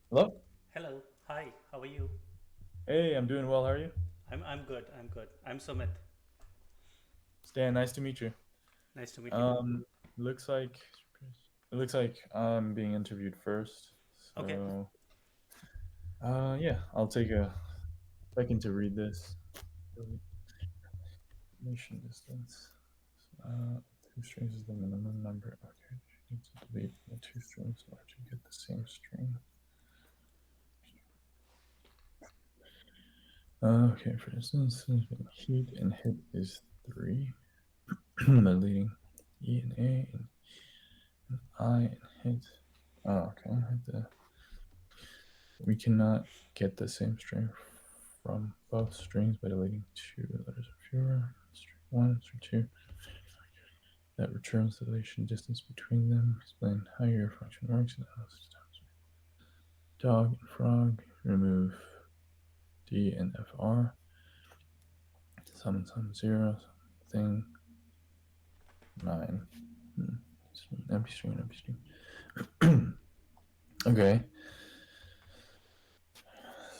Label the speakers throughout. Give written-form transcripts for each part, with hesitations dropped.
Speaker 1: Hello?
Speaker 2: Hello. Hi. How are you?
Speaker 1: Hey, I'm doing well. How are you?
Speaker 2: I'm good. I'm good. I'm Sumit.
Speaker 1: Stan, nice to meet you.
Speaker 2: Nice to meet you too.
Speaker 1: Um, looks like it looks like I'm being interviewed first.
Speaker 2: Okay.
Speaker 1: Yeah, I'll take a second to read this. Deletion distance. Uh, two strings is the minimum number. Okay, you need to delete the two strings in order to get the same string. Okay, for instance, heat and hit is 3. Deleting E and A and I and hit. Oh, okay. We cannot get the same string from both strings by deleting 2 letters or fewer. String 1, string 2. That returns the deletion distance between them. Explain how your function works and how it's done. Dog and frog. Remove D and FR. Sum and sum 0. Thing 9. Empty string, empty string. Okay.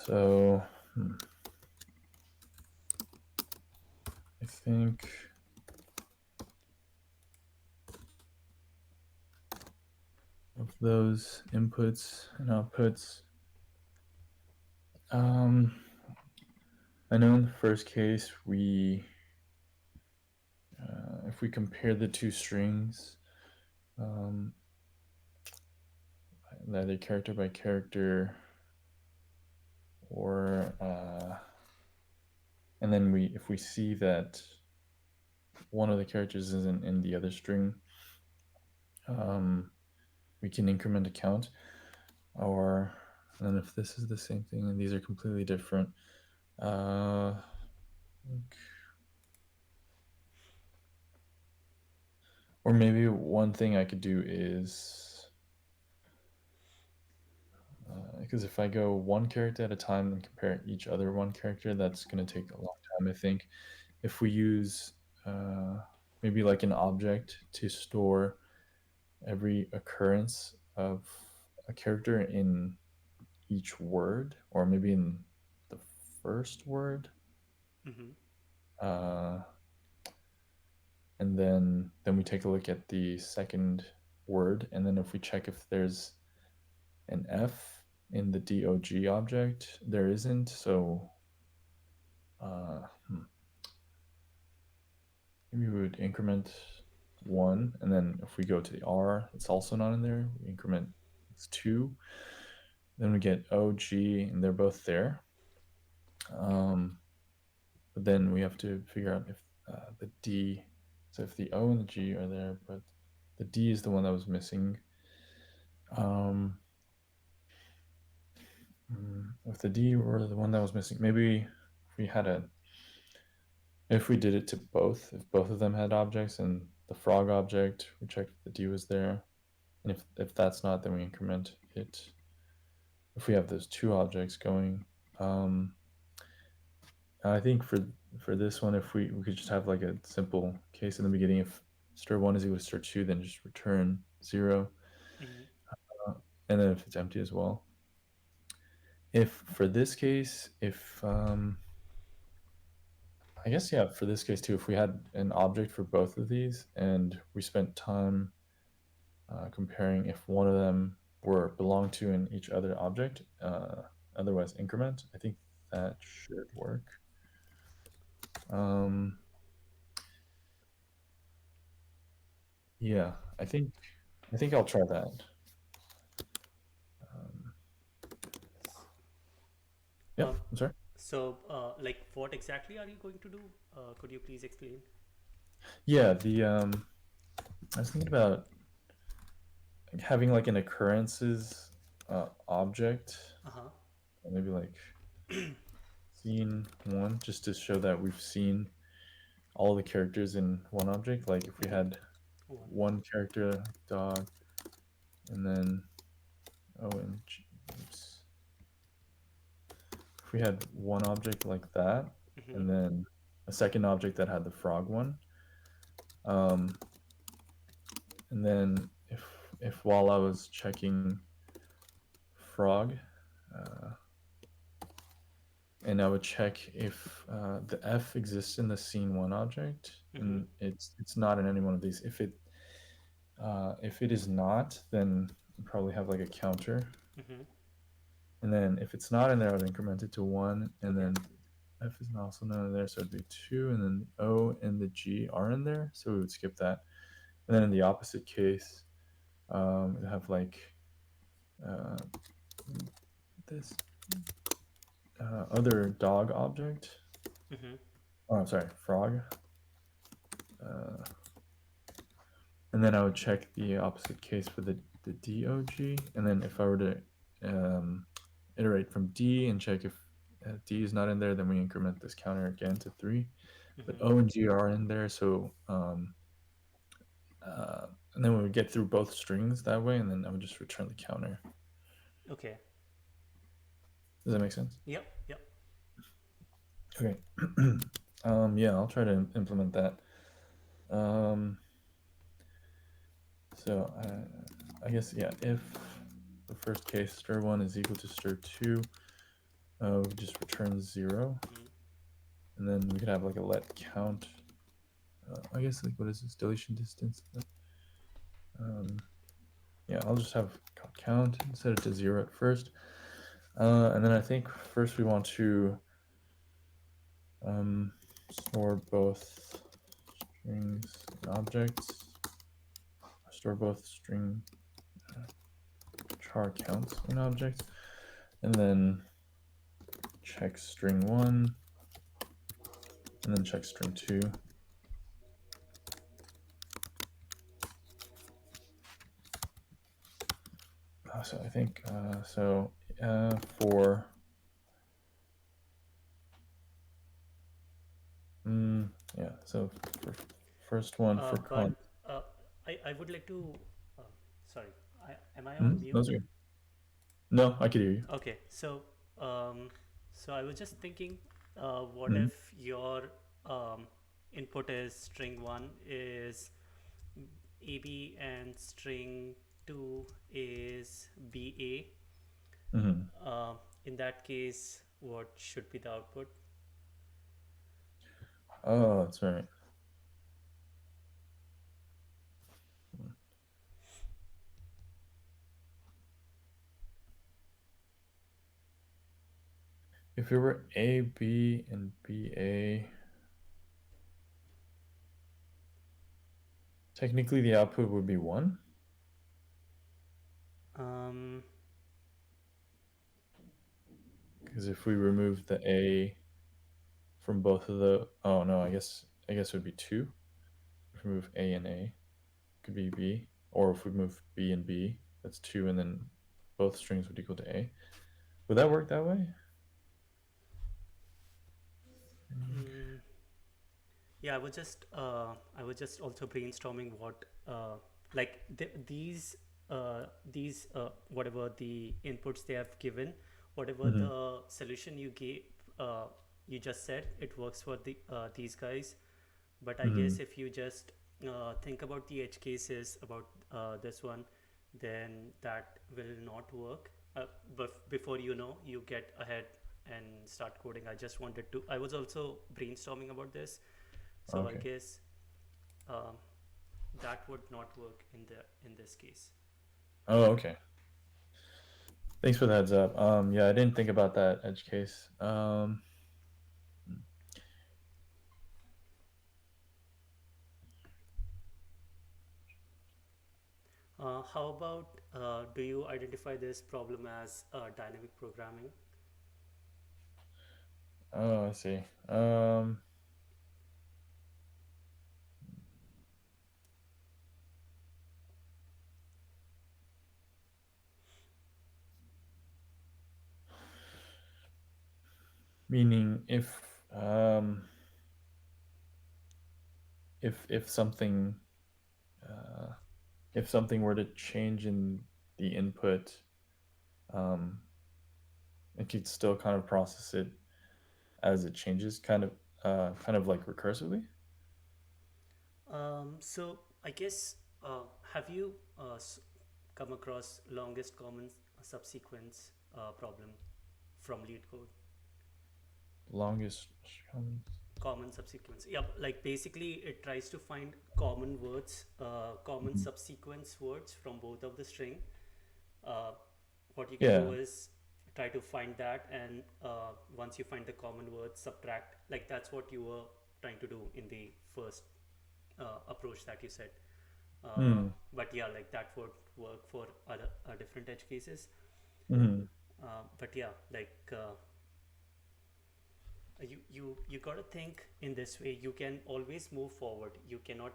Speaker 1: So, I think of those inputs and outputs. Um, I know in the first case, if we compare the two strings, um, either character by character, or and then if we see that one of the characters isn't in the other string, um, we can increment a count. Or and then if this is the same thing and these are completely different, uh, or maybe one thing I could do is because if I go one character at a time and compare each other one character, that's going to take a long time. I think if we use maybe like an object to store every occurrence of a character in each word, or maybe in the first word,
Speaker 2: Mm-hmm.
Speaker 1: uh, and then we take a look at the second word, and then if we check if there's an F in the dog object, there isn't. So uh, hmm, maybe we would increment 1, and then if we go to the R, it's also not in there. We increment it's 2. Then we get O, G, and they're both there. Um, but then we have to figure out if the D, so if the O and the G are there, but the D is the one that was missing. Um, if the D were the one that was missing, maybe if we had a, if we did it to both, if both of them had objects and the frog object, we checked if the D was there. And if that's not, then we increment it. If we have those two objects going, um, I think for this one, if we could just have like a simple case in the beginning. If stir1 is equal to stir2, then just return 0,
Speaker 2: Mm-hmm.
Speaker 1: and then if it's empty as well. If for this case, if I guess yeah, for this case too, if we had an object for both of these and we spent time comparing if one of them were belong to in each other object, otherwise increment, I think that should work. Um, yeah, I think I'll try that. Um,
Speaker 2: Um,
Speaker 1: yep, I'm sorry.
Speaker 2: like, what exactly are you going to do? Could you please explain?
Speaker 1: Yeah, the I was thinking about having like an occurrences object,
Speaker 2: Uh huh.
Speaker 1: maybe like scene 1, just to show that we've seen all the characters in one object. Like if we
Speaker 2: Mm-hmm.
Speaker 1: had
Speaker 2: One.
Speaker 1: one character, dog, and then OMG, oops. If we had one object like that,
Speaker 2: Mm-hmm.
Speaker 1: and then a second object that had the frog one, um, and then if if while I was checking frog, uh, and I would check if the f exists in the scene1 object,
Speaker 2: Mm-hmm.
Speaker 1: and it's not in any one of these. If it is not, then you probably have like a counter,
Speaker 2: Mm-hmm.
Speaker 1: and then if it's not in there, I would increment it to 1, and
Speaker 2: Okay.
Speaker 1: then f is also not in there, so it'd be 2, and then the o and the g are in there, so we would skip that. And then in the opposite case, we have like uh, this other dog object.
Speaker 2: Mm-hmm.
Speaker 1: Oh, I'm sorry, frog. Uh, and then I would check the opposite case for the dog, and then if I were to um, iterate from d and check if d is not in there, then we increment this counter again to 3. But
Speaker 2: Mm-hmm.
Speaker 1: o and g are in there, so and then we would get through both strings that way, and then I would just return the counter.
Speaker 2: Okay.
Speaker 1: Does that make sense?
Speaker 2: Yep. Yep.
Speaker 1: Okay. Yeah, I'll try to implement that. Um, so I guess, yeah, if the first case stir1 is equal to stir2, we just return 0,
Speaker 2: Mm-hmm.
Speaker 1: and then we could have like a let count. I guess, like, what is this, deletion distance? Yeah, I'll just have count and set it to 0 at first. And then I think first we want to store both strings and objects, store both string char counts in objects, and then check string1, and then check string2. So I think for yeah, so for first one for
Speaker 2: But
Speaker 1: con.
Speaker 2: uh, I would like to. Uh, sorry. Am I on
Speaker 1: Those
Speaker 2: mute?
Speaker 1: are no, I could hear you.
Speaker 2: Okay. Um, so I was just thinking, what
Speaker 1: Mhm.
Speaker 2: if your um, input is string one is AB and string two is BA?
Speaker 1: Mhm.
Speaker 2: Uh, in that case, what should be the output?
Speaker 1: Oh, that's right. If it were A, B, and B, A, technically the output would be 1.
Speaker 2: Um,
Speaker 1: Because if we remove the A from both of the, oh no, I guess it would be 2. If we move A and A, it could be B. Or if we move B and B, that's 2, and then both strings would equal to A. Would that work that way?
Speaker 2: mm, yeah, I was just also brainstorming what like these whatever the inputs they have given, whatever
Speaker 1: Mm-hmm.
Speaker 2: the solution you gave, you just said it works for these guys. But I
Speaker 1: Mm-hmm.
Speaker 2: guess if you just think about the edge cases about this one, then that will not work. But before you know, you get ahead and start coding. I was also brainstorming about this, so I
Speaker 1: Okay.
Speaker 2: guess um, that would not work in this case.
Speaker 1: Oh, okay. Thanks for the heads up. Yeah, I didn't think about that edge case.
Speaker 2: How about do you identify this problem as dynamic programming?
Speaker 1: Oh, I see. Um, Meaning um, if something uh, if something were to change in the input, um, it could still kind of process it as it changes, kind of like recursively.
Speaker 2: So I guess have you? come across longest common subsequence problem from LeetCode.
Speaker 1: Longest common.
Speaker 2: Common subsequence. Yep, like basically it tries to find common words, common
Speaker 1: Mhm.
Speaker 2: subsequence words from both of the string. Uh, what you can do
Speaker 1: Yeah.
Speaker 2: is try to find that, and once you find the common words, subtract. Like that's what you were trying to do in the first approach that you said.
Speaker 1: Mm.
Speaker 2: But yeah, like that would work for other different edge cases.
Speaker 1: Mm.
Speaker 2: But yeah, like you gotta think in this way. You can always move forward. You cannot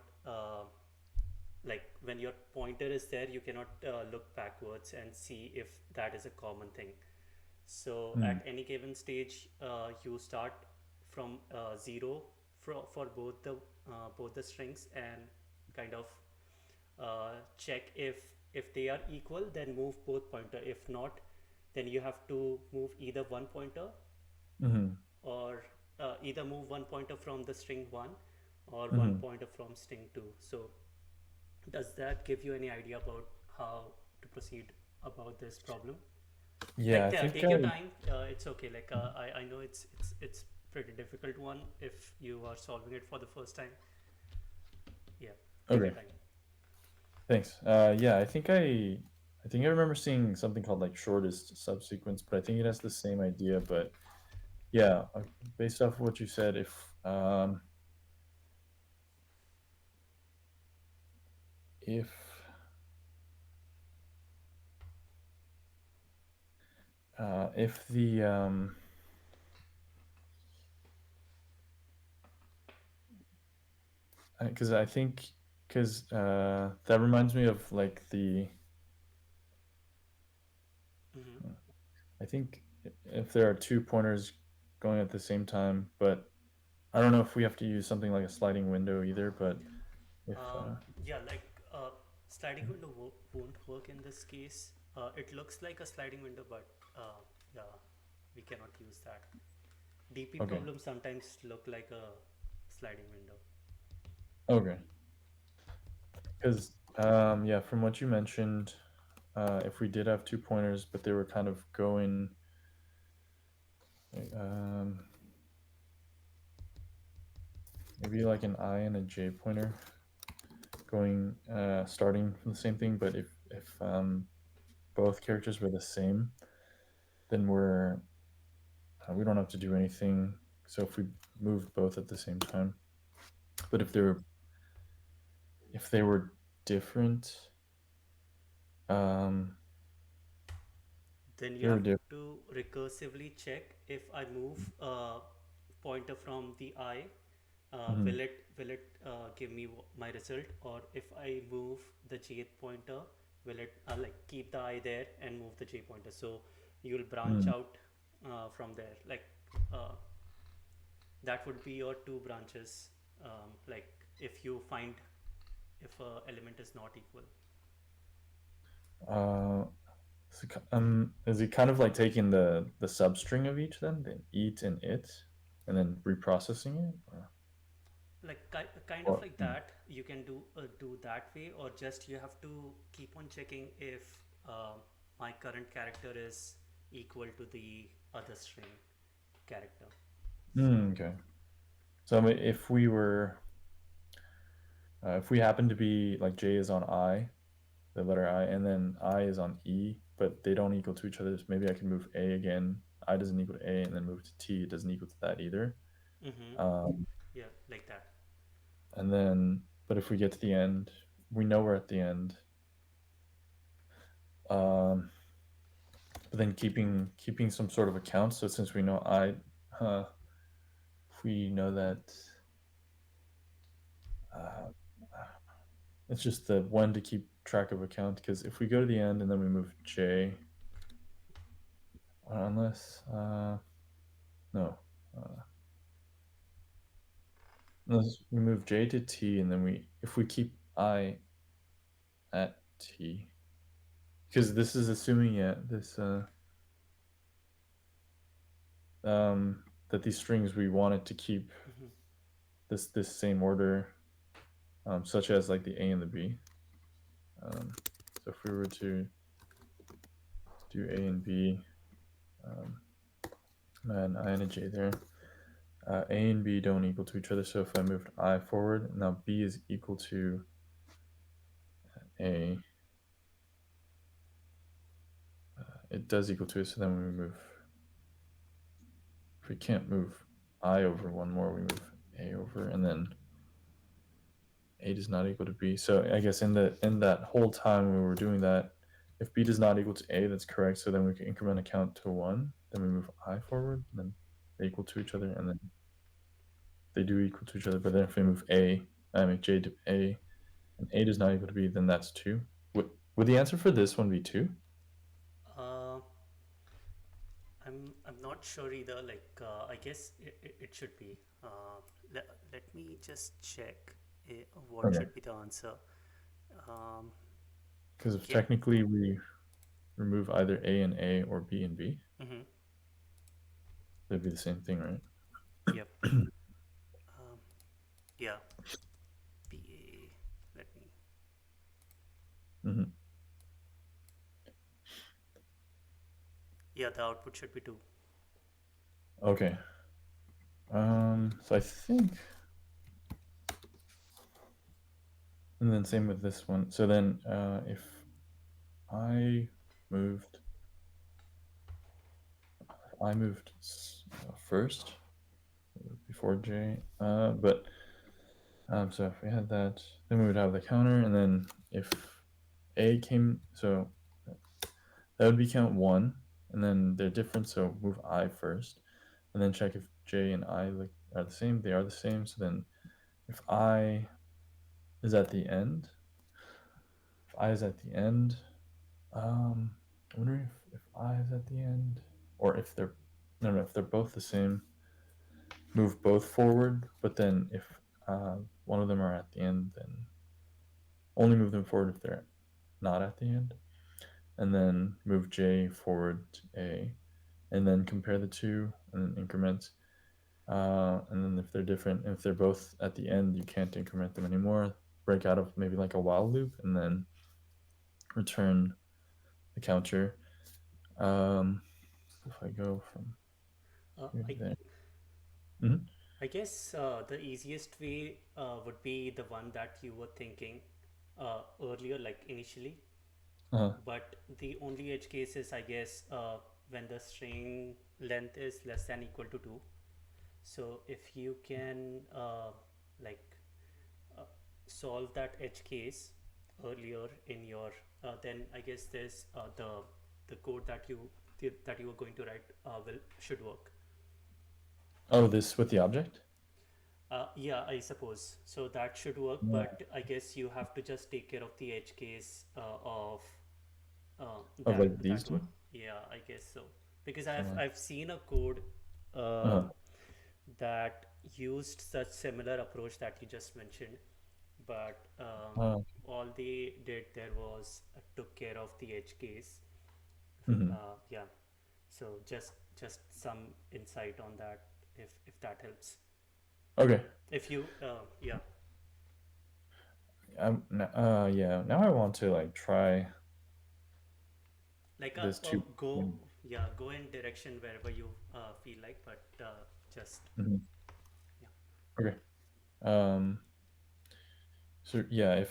Speaker 2: like when your pointer is there, you cannot look backwards and see if that is a common thing. So
Speaker 1: Mm.
Speaker 2: at any given stage, you start from zero for both the strings, and kind of check if they are equal, then move both pointer. If not, then you have to move either one pointer,
Speaker 1: Mm.
Speaker 2: or either move one pointer from the string 1 or one
Speaker 1: Mm.
Speaker 2: pointer from string 2. So does that give you any idea about how to proceed about this problem?
Speaker 1: Yeah,
Speaker 2: Like
Speaker 1: I think
Speaker 2: take your
Speaker 1: I.
Speaker 2: time. It's okay. Like I know it's pretty difficult one if you are solving it for the first time. Yeah, take your
Speaker 1: Okay.
Speaker 2: time.
Speaker 1: Thanks. Yeah, I think I remember seeing something called like shortest subsequence, but I think it has the same idea. But yeah, based off of what you said, if if the because I think because that reminds me of like the
Speaker 2: Mm-hmm.
Speaker 1: I think if there are two pointers going at the same time, but I don't know if we have to use something like a sliding window either. But if
Speaker 2: Yeah, like sliding window won't work in this case. It looks like a sliding window, but yeah, we cannot use that. DP
Speaker 1: okay,
Speaker 2: problems sometimes look like a sliding window.
Speaker 1: okay, because yeah, from what you mentioned, if we did have two pointers, but they were kind of going um, maybe like an I and a J pointer going starting from the same thing, but if both characters were the same, then we don't have to do anything. So if we moved both at the same time, but if they were different, um,
Speaker 2: Then you
Speaker 1: they were
Speaker 2: have
Speaker 1: different.
Speaker 2: to recursively check if I move pointer from the I,
Speaker 1: Mm-hmm.
Speaker 2: will it give me my result, or if I move the jth pointer, will it like keep the I there and move the j pointer? So you'll branch
Speaker 1: Mm.
Speaker 2: out from there. Like uh, that would be your two branches. Like if you find if a element is not equal.
Speaker 1: Uh, is it kind of like taking the substring of each then, the eat and it, and then reprocessing it?
Speaker 2: Like kind of
Speaker 1: Or
Speaker 2: like that you can do that way, or just you have to keep on checking if my current character is equal to the other string character. So
Speaker 1: Okay. So I mean, if we happen to be like J is on I, the letter I, and then I is on E, but they don't equal to each other, so maybe I can move A again. I doesn't equal to A, and then move to T. It doesn't equal to that either.
Speaker 2: mm-hmm.
Speaker 1: Um,
Speaker 2: Yeah, like that.
Speaker 1: and then, but if we get to the end, we know we're at the end. Um, but then keeping some sort of account. So since we know we know that uh, it's just the one to keep track of account. Because if we go to the end and then we move J, unless no, uh, unless we move J to T and then if we keep I at T, because this is assuming this that these strings we wanted to keep
Speaker 2: Mm-hmm.
Speaker 1: this same order, such as like the A and the B. Um, So if we were to do A and B, and I and a J there, A and B don't equal to each other. So if I moved I forward, now B is equal to A. It does equal to it, so then we move. If we can't move I over one more, we move A over, and then A does not equal to B. So I guess in that whole time we were doing that, if B does not equal to A, that's correct. So then we can increment a count to 1. Then we move I forward, and then they equal to each other, and then they do equal to each other. But then if we move I make J to A, and A does not equal to B, then that's 2. Would the answer for this one be 2?
Speaker 2: Uh, I'm not sure either. Like I guess it should be. Let me just check what
Speaker 1: Okay.
Speaker 2: should be the answer. Um,
Speaker 1: Because if
Speaker 2: yeah.
Speaker 1: technically we remove either A or B and B,
Speaker 2: Mm-hmm.
Speaker 1: it'd be the same thing, right?
Speaker 2: Yep. Um, yeah. PA. Let me.
Speaker 1: Mm-hmm.
Speaker 2: Yeah, the output should be 2.
Speaker 1: Okay. So I think, and then same with this one. So then, if I moved, first before J, but so if we had that, then we would have the counter, and then if A came, so that would be count 1, and then they're different, so move I first, and then check if J and I are the same. They are the same. So then, if I is at the end, I wonder if I is at the end, or if they're no, if they're both the same, move both forward. But then if one of them are at the end, then only move them forward if they're not at the end, and then move J forward to A, and then compare the two and then increment. And then if they're different, if they're both at the end, you can't increment them anymore. Break out of maybe like a while loop, and then return the counter. If I go from
Speaker 2: Uh,
Speaker 1: here
Speaker 2: I
Speaker 1: to there. Mm-hmm.
Speaker 2: I guess the easiest way would be the one that you were thinking earlier, like initially.
Speaker 1: Uh-huh.
Speaker 2: But the only edge case is, I guess, when the string length is less than equal to 2. So if you can like uh, solve that edge case earlier in your, then I guess there's the code that you are going to write will should work.
Speaker 1: Oh, this with the object?
Speaker 2: Yeah, I suppose. So that should work,
Speaker 1: Yeah.
Speaker 2: but I guess you have to just take care of the edge case of
Speaker 1: Of like these
Speaker 2: that
Speaker 1: two?
Speaker 2: one. Yeah, I guess so. Because
Speaker 1: Uh,
Speaker 2: I've seen a code
Speaker 1: uh-huh.
Speaker 2: that used such similar approach that you just mentioned, but
Speaker 1: Uh,
Speaker 2: all they did there was took care of the edge case.
Speaker 1: mhm.
Speaker 2: Yeah. So just some insight on that, if that helps.
Speaker 1: Okay.
Speaker 2: If you yeah.
Speaker 1: Yeah. Now I want to like try
Speaker 2: Like
Speaker 1: this two.
Speaker 2: go, yeah, go in direction wherever you feel like, but just
Speaker 1: Mhm.
Speaker 2: yeah.
Speaker 1: Okay. Um. So yeah,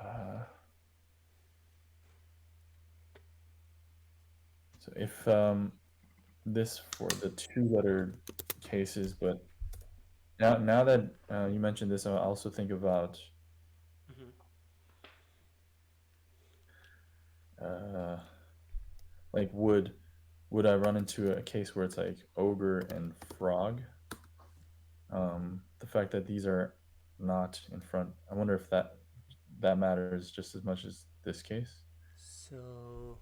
Speaker 1: uh, if this for the 2-letter cases, but now that you mentioned this, I also think about
Speaker 2: Hmm.
Speaker 1: uh, like would I run into a case where it's like ogre and frog? The fact that these are not in front, I wonder if that matters just as much as this case,
Speaker 2: So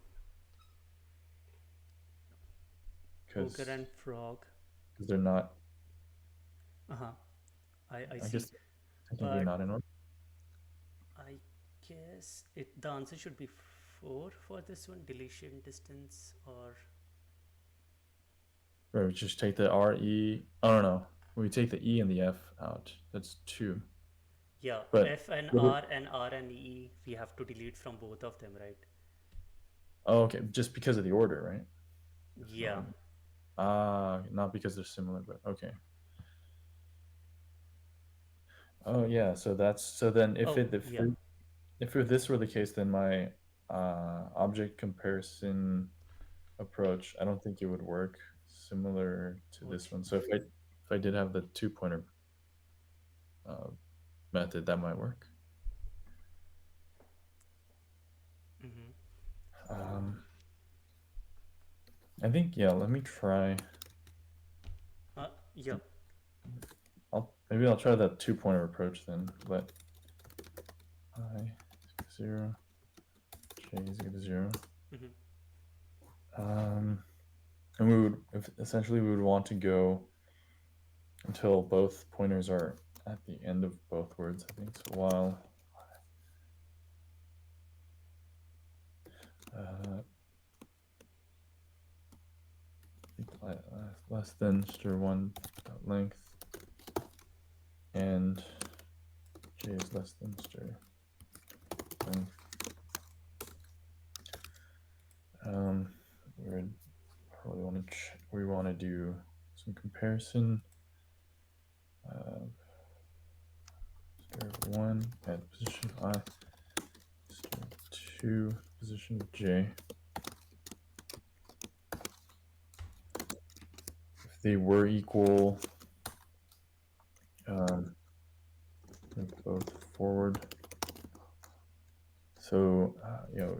Speaker 2: ogre
Speaker 1: because
Speaker 2: and frog.
Speaker 1: they're not.
Speaker 2: Uh-huh. I
Speaker 1: I
Speaker 2: see.
Speaker 1: guess technically
Speaker 2: But
Speaker 1: not in order.
Speaker 2: I guess the answer should be 4 for this one, deletion distance, or
Speaker 1: Right, we just take the R E. I don't know. We take the E and the F out. That's 2.
Speaker 2: Yeah,
Speaker 1: But
Speaker 2: F and
Speaker 1: would it,
Speaker 2: R and R and E, we have to delete from both of them, right?
Speaker 1: oh, okay, just because of the order, right? If
Speaker 2: Yeah.
Speaker 1: not, not because they're similar, but okay. Oh yeah, so that's so then
Speaker 2: Oh, yeah.
Speaker 1: if this were the case, then my object comparison approach, I don't think it would work similar to this
Speaker 2: Which?
Speaker 1: one. So if I did have the two pointer uh, method, that might work.
Speaker 2: Mm-hmm.
Speaker 1: Um, I think yeah. Let me try.
Speaker 2: Yeah.
Speaker 1: Maybe I'll try that two pointer approach then. Let I 0 j is equal to 0.
Speaker 2: Mm-hmm.
Speaker 1: And essentially we would want to go until both pointers are at the end of both words. I think so. While less than str1 length and j is less than str length. We would probably want to do some comparison. Str1 at position of I, str2 position of j. If they were equal, move both forward. So,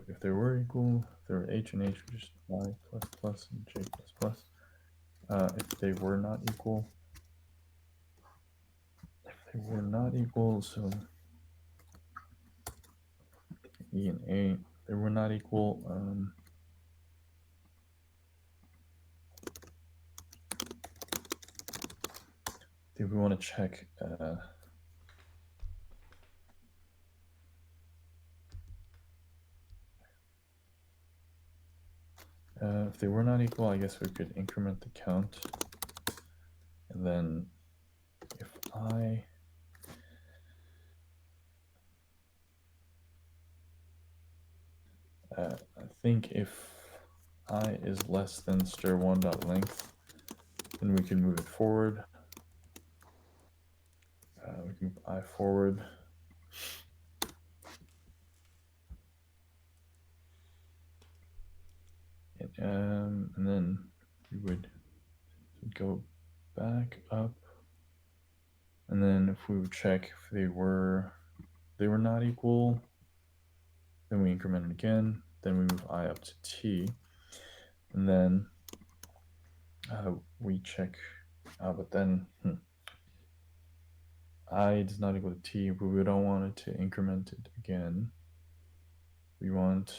Speaker 1: if they were equal, if they were h and h, we just y plus plus and j plus plus. If they were not equal, so e and a, they were not equal. I think we want to check. If they were not equal, I guess we could increment the count. And then if I think if I is less than str1 dot length, then we can move it forward. We can move I forward. And then we would go back up. And then if we would check if they were not equal, then we increment it again. Then we move I up to t. And then we check, but then I is not equal to t, but we don't want it to increment it again. We want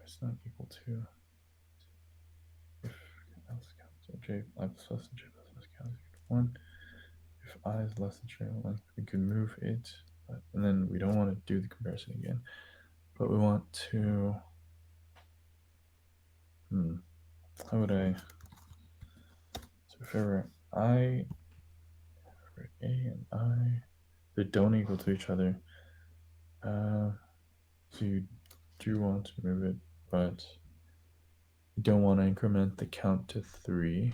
Speaker 1: it's not equal to if else counts. So j I plus plus and j plus plus counts equal to 1. If I is less than string length, we can move it, and then we don't want to do the comparison again, but we want to. How would I? So if ever I, for a and I, they don't equal to each other. So you do want to move it, but you don't want to increment the count to 3.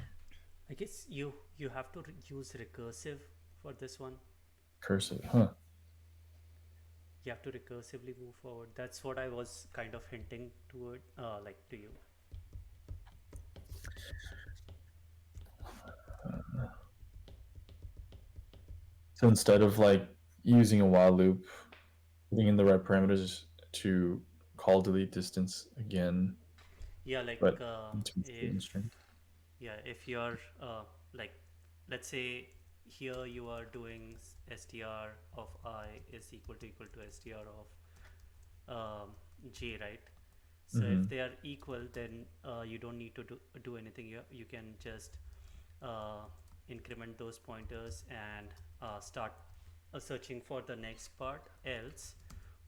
Speaker 2: I guess you have to use recursive for this one.
Speaker 1: Cursive, huh?
Speaker 2: You have to recursively move forward. That's what I was kind of hinting toward, like to you.
Speaker 1: So instead of like using a while loop, putting in the right parameters to call delete distance again,
Speaker 2: Yeah, like
Speaker 1: but into
Speaker 2: if
Speaker 1: the string.
Speaker 2: yeah, if you're like, let's say here you are doing str of I is equal to str of j, right? So if they are equal, then you don't need to do anything. You can just uh, increment those pointers and start searching for the next part. Else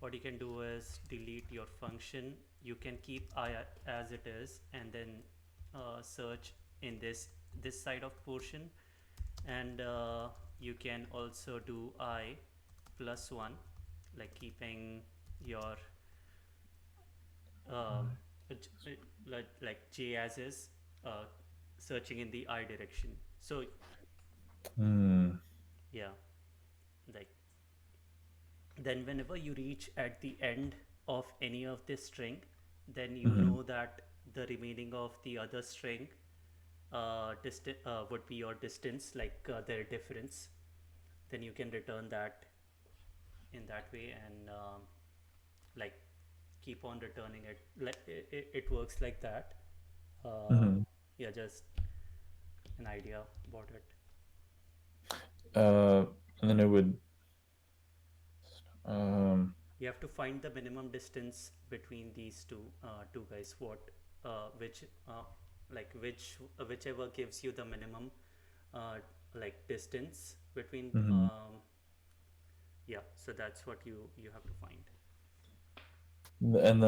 Speaker 2: what you can do is delete your function. You can keep I as it is and then search in this this side of portion, and you can also do I plus 1, like keeping your um, like j as is, uh, searching in the I direction. So
Speaker 1: Hmm.
Speaker 2: yeah, like then whenever you reach at the end of any of this string, then you
Speaker 1: Mm-hmm.
Speaker 2: know that the remaining of the other string would be your distance, like their difference. Then you can return that in that way, and like keep on returning it. Like it works like that. uh,
Speaker 1: Mm-hmm.
Speaker 2: yeah, just an idea about it.
Speaker 1: Uh, and then it would. Um.
Speaker 2: You have to find the minimum distance between these two guys. What which like whichever gives you the minimum uh, like distance between
Speaker 1: Mhm.
Speaker 2: yeah, so that's what you have to find.
Speaker 1: And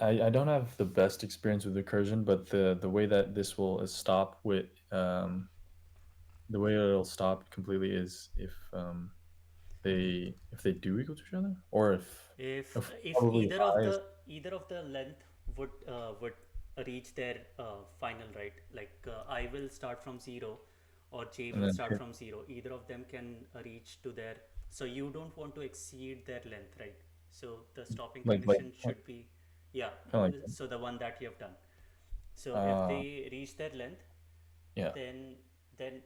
Speaker 1: I don't have the best experience with recursion, but the way that this will stop with the way it'll stop completely is if they do equal to each other, or if
Speaker 2: If
Speaker 1: probably I is
Speaker 2: either of the length would reach their final, right, like I will start from 0 or j
Speaker 1: and
Speaker 2: will
Speaker 1: then
Speaker 2: start from 0, either of them can reach to their, so you don't want to exceed their length, right? So the stopping
Speaker 1: like
Speaker 2: condition should be, yeah,
Speaker 1: kind of like
Speaker 2: so the one that you have done. So if
Speaker 1: uh
Speaker 2: they reach their length,
Speaker 1: yeah.
Speaker 2: then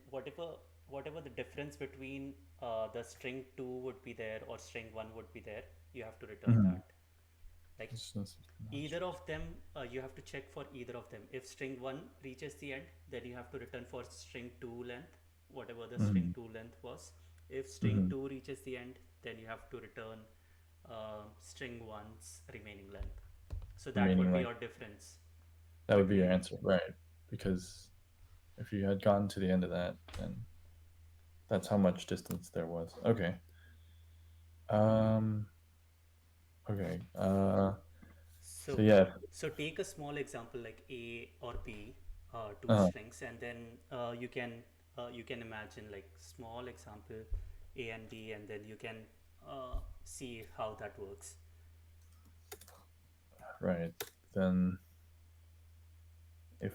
Speaker 2: whatever the difference between the string 2 would be there or string 1 would be there, you have to return
Speaker 1: Mm-hmm.
Speaker 2: that. Like either of them, you have to check for either of them. If string 1 reaches the end, then you have to return for string 2 length, whatever the string
Speaker 1: Mm-hmm.
Speaker 2: 2 length was. If string
Speaker 1: Mm-hmm.
Speaker 2: 2 reaches the end, then you have to return string 1's remaining length. So that
Speaker 1: Remaining
Speaker 2: would be
Speaker 1: like
Speaker 2: your difference
Speaker 1: that would be your
Speaker 2: between.
Speaker 1: answer, right? Because if you had gotten to the end of that, then that's how much distance there was. Okay. Um. Okay. So
Speaker 2: So,
Speaker 1: yeah.
Speaker 2: so take a small example like A or B, two
Speaker 1: Uh,
Speaker 2: strings, and then you can imagine like small example A and B, and then you can see how that works.
Speaker 1: right. Then if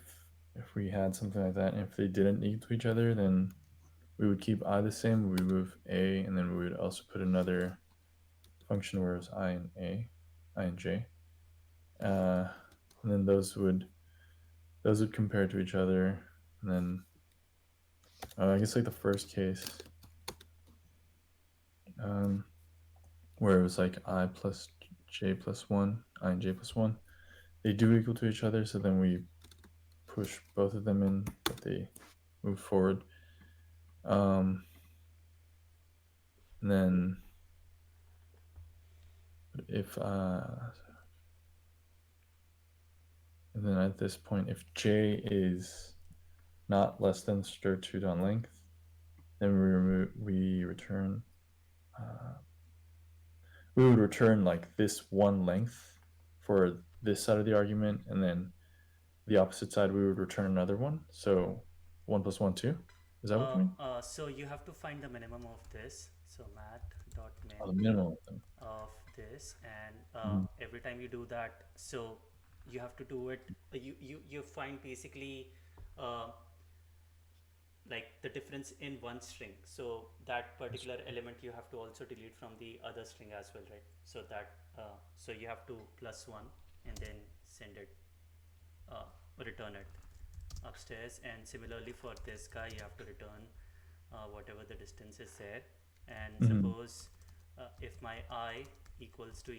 Speaker 1: if we had something like that, and if they didn't equal to each other, then we would keep I the same. We move A, and then we would also put another function where it's I and A, I and J. And then those would compare to each other, and then I guess like the first case, um, where it was like I plus J plus one, I and J plus one, they do equal to each other. So then we push both of them in, but they move forward. Um, and then if and then at this point, if J is not less than stir 2 on length, then we return we would return like this one length for this side of the argument, and then the opposite side we would return another one. So 1 plus 1 2. Is that what you mean?
Speaker 2: So you have to find the minimum of this. So mat dot
Speaker 1: Oh,
Speaker 2: min
Speaker 1: the minimum of them.
Speaker 2: of this, and
Speaker 1: Mhm.
Speaker 2: every time you do that, so you have to do it. You find basically. Uh, like the difference in one string, so that particular element you have to also delete from the other string as well, right? So that so you have to plus 1 and then send it, uh, return it upstairs, and similarly for this guy you have to return whatever the distance is there. And
Speaker 1: Mhm.
Speaker 2: suppose if my I equals to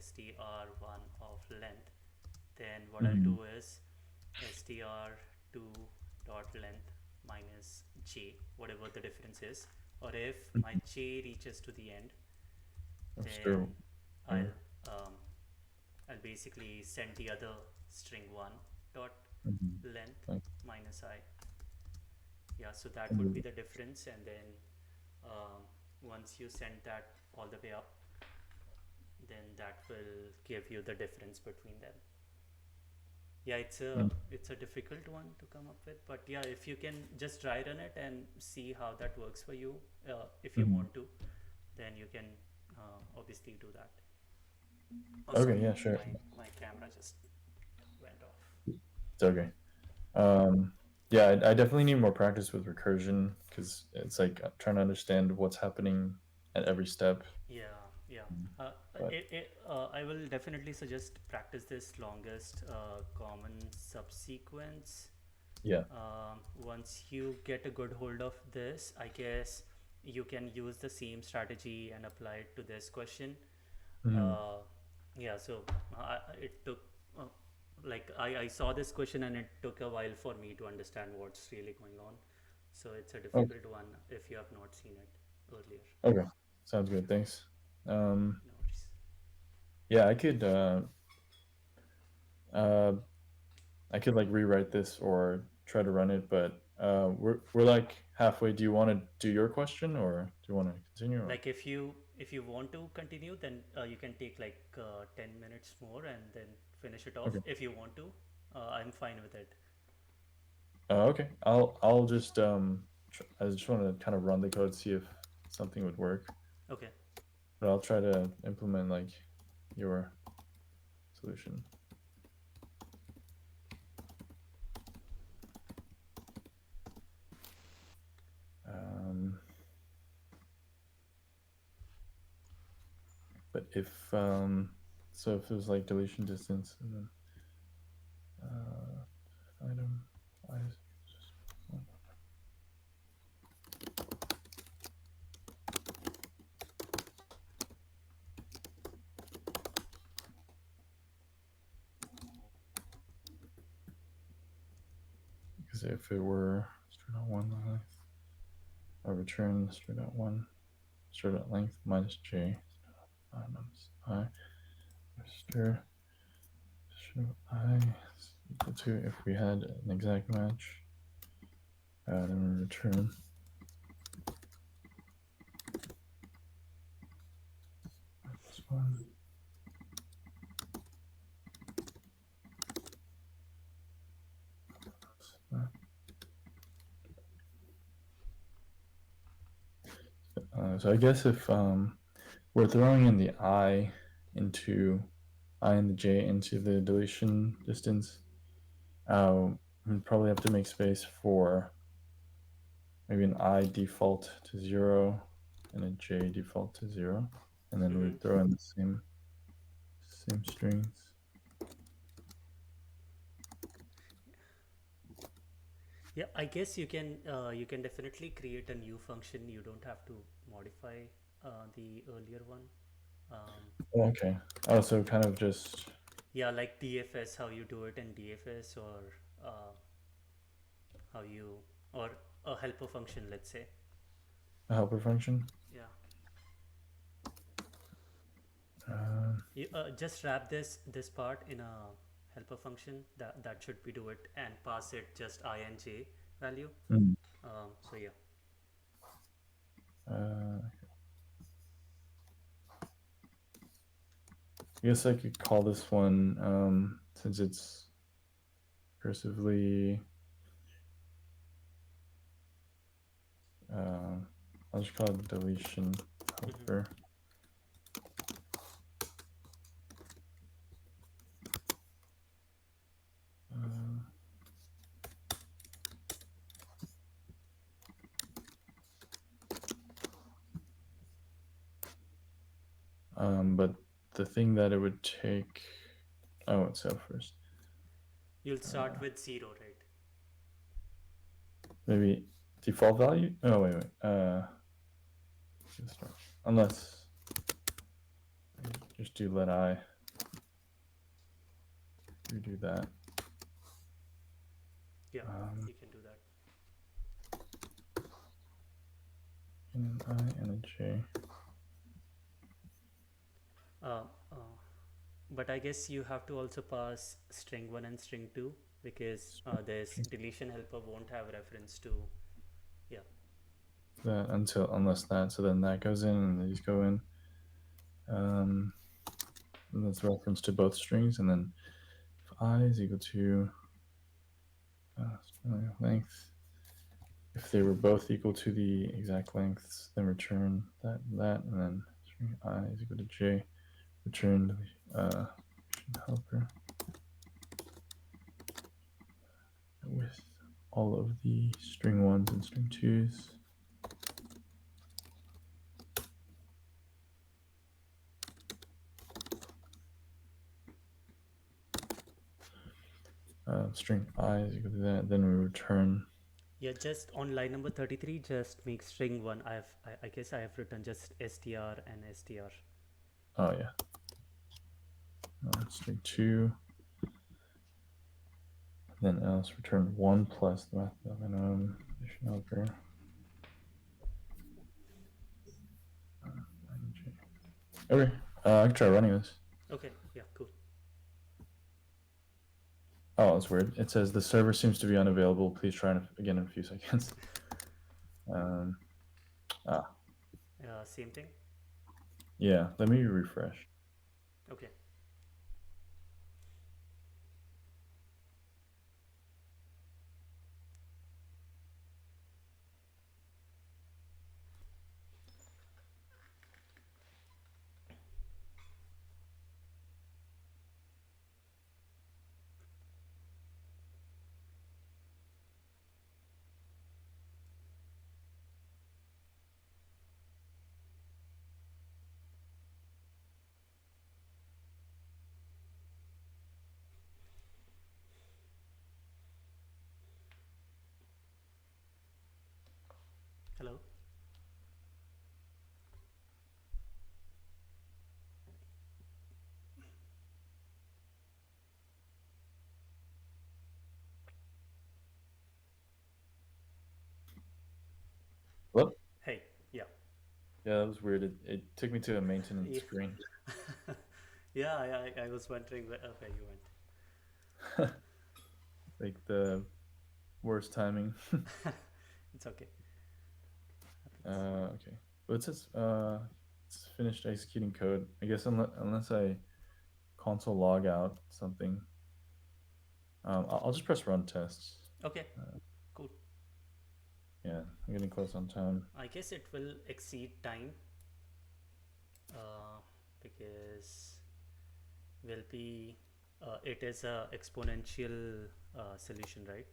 Speaker 2: str1 of length, then what I'll
Speaker 1: Mhm.
Speaker 2: do is str2 dot length minus j, whatever the difference is. Or if my
Speaker 1: Mhm.
Speaker 2: j reaches to the end,
Speaker 1: Of
Speaker 2: then
Speaker 1: stir.
Speaker 2: i'll um, I'll basically send the other string 1 dot
Speaker 1: Mhm.
Speaker 2: length
Speaker 1: Like,
Speaker 2: minus I. Yeah, so that would be
Speaker 1: mhm.
Speaker 2: the difference, and then um, once you send that all the way up, then that will give you the difference between them. Yeah,
Speaker 1: Mm.
Speaker 2: it's a difficult one to come up with, but yeah, if you can just dry run it and see how that works for you, if you
Speaker 1: Mhm.
Speaker 2: want to, then you can obviously do that. Oh,
Speaker 1: Okay,
Speaker 2: sorry,
Speaker 1: yeah, sure.
Speaker 2: my camera just went off.
Speaker 1: It's okay. Yeah, I definitely need more practice with recursion because it's like trying to understand what's happening at every step.
Speaker 2: Yeah, yeah. Uh,
Speaker 1: But
Speaker 2: I will definitely suggest practice this longest common subsequence.
Speaker 1: yeah.
Speaker 2: Once you get a good hold of this, I guess you can use the same strategy and apply it to this question.
Speaker 1: Mhm.
Speaker 2: Uh, yeah, so it took, uh, I saw this question and it took a while for me to understand what's really going on. So it's a
Speaker 1: Okay.
Speaker 2: difficult one if you have not seen it earlier.
Speaker 1: Okay. Sounds good. Thanks. Um,
Speaker 2: No worries.
Speaker 1: yeah, uh, I could like rewrite this or try to run it, but we're like halfway. Do you want to do your question or do you want to continue? Or?
Speaker 2: Like if you want to continue, then you can take like 10 minutes more and then finish it off
Speaker 1: Okay.
Speaker 2: if you want to. I'm fine with it.
Speaker 1: Okay. I'll just I just want to kind of run the code, see if something would work.
Speaker 2: Okay.
Speaker 1: But I'll try to implement like your solution. Um, but if so if it was like deletion distance and then item is just one. Because if it were straight out one length, I return straight out one straight out length minus j minus I register I is equal to if we had an exact match, then we return this one. So I guess if we're throwing in the into I and the j into the deletion distance, we'd probably have to make space for maybe an I default to 0 and a j default to 0, and then
Speaker 2: Mm-hmm.
Speaker 1: we'd throw in the same strings.
Speaker 2: Yeah, I guess you can definitely create a new function. You don't have to modify the earlier one. Um,
Speaker 1: Okay. Oh, so kind of just
Speaker 2: yeah, like DFS, how you do it in DFS, or uh, how you or a helper function, let's say.
Speaker 1: a helper function.
Speaker 2: Yeah,
Speaker 1: Uh,
Speaker 2: you just wrap this part in a helper function. That should be do it and pass it just I and j value.
Speaker 1: mm,
Speaker 2: So yeah.
Speaker 1: uh, I guess I could call this one since it's cursively. Uh, I'll just call it deletion
Speaker 2: Mm-hmm.
Speaker 1: helper. Uh, but the thing that it would take. Oh, it's out first.
Speaker 2: You'll start with 0, right?
Speaker 1: Maybe default value. Oh wait. Unless just do let I redo that.
Speaker 2: Yeah, you can do that.
Speaker 1: And an I and a j.
Speaker 2: Uh, uh, but I guess you have to also pass string 1 and string 2 because this deletion helper won't have reference to, yeah.
Speaker 1: That unless that, so then that goes in and these go in. And that's reference to both strings, and then if I is equal to string length. If they were both equal to the exact lengths, then return that, and then string I is equal to j, return helper with all of the string 1s and string 2s. String I is equal to that, then we return.
Speaker 2: Yeah, just on line number 33, just make string 1. I guess I have written just str and str.
Speaker 1: Oh yeah. String 2, then else return 1 plus the math minimum addition helper. Okay, I can try running this.
Speaker 2: Okay, yeah, cool.
Speaker 1: Oh, that's weird. It says the server seems to be unavailable. Please try again in a few seconds.
Speaker 2: Same thing.
Speaker 1: Yeah, let me refresh.
Speaker 2: Okay. Hello.
Speaker 1: What?
Speaker 2: Hey, yeah.
Speaker 1: Yeah, that was weird. It took me to a maintenance
Speaker 2: Yeah,
Speaker 1: screen.
Speaker 2: yeah, I was wondering where you went.
Speaker 1: Like the worst timing.
Speaker 2: It's okay.
Speaker 1: Okay. But it says it's finished executing code. I guess unless I console log out something. I'll just press run tests.
Speaker 2: Okay, cool.
Speaker 1: Yeah, I'm getting close on time.
Speaker 2: I guess it will exceed time because will be it is a exponential solution, right?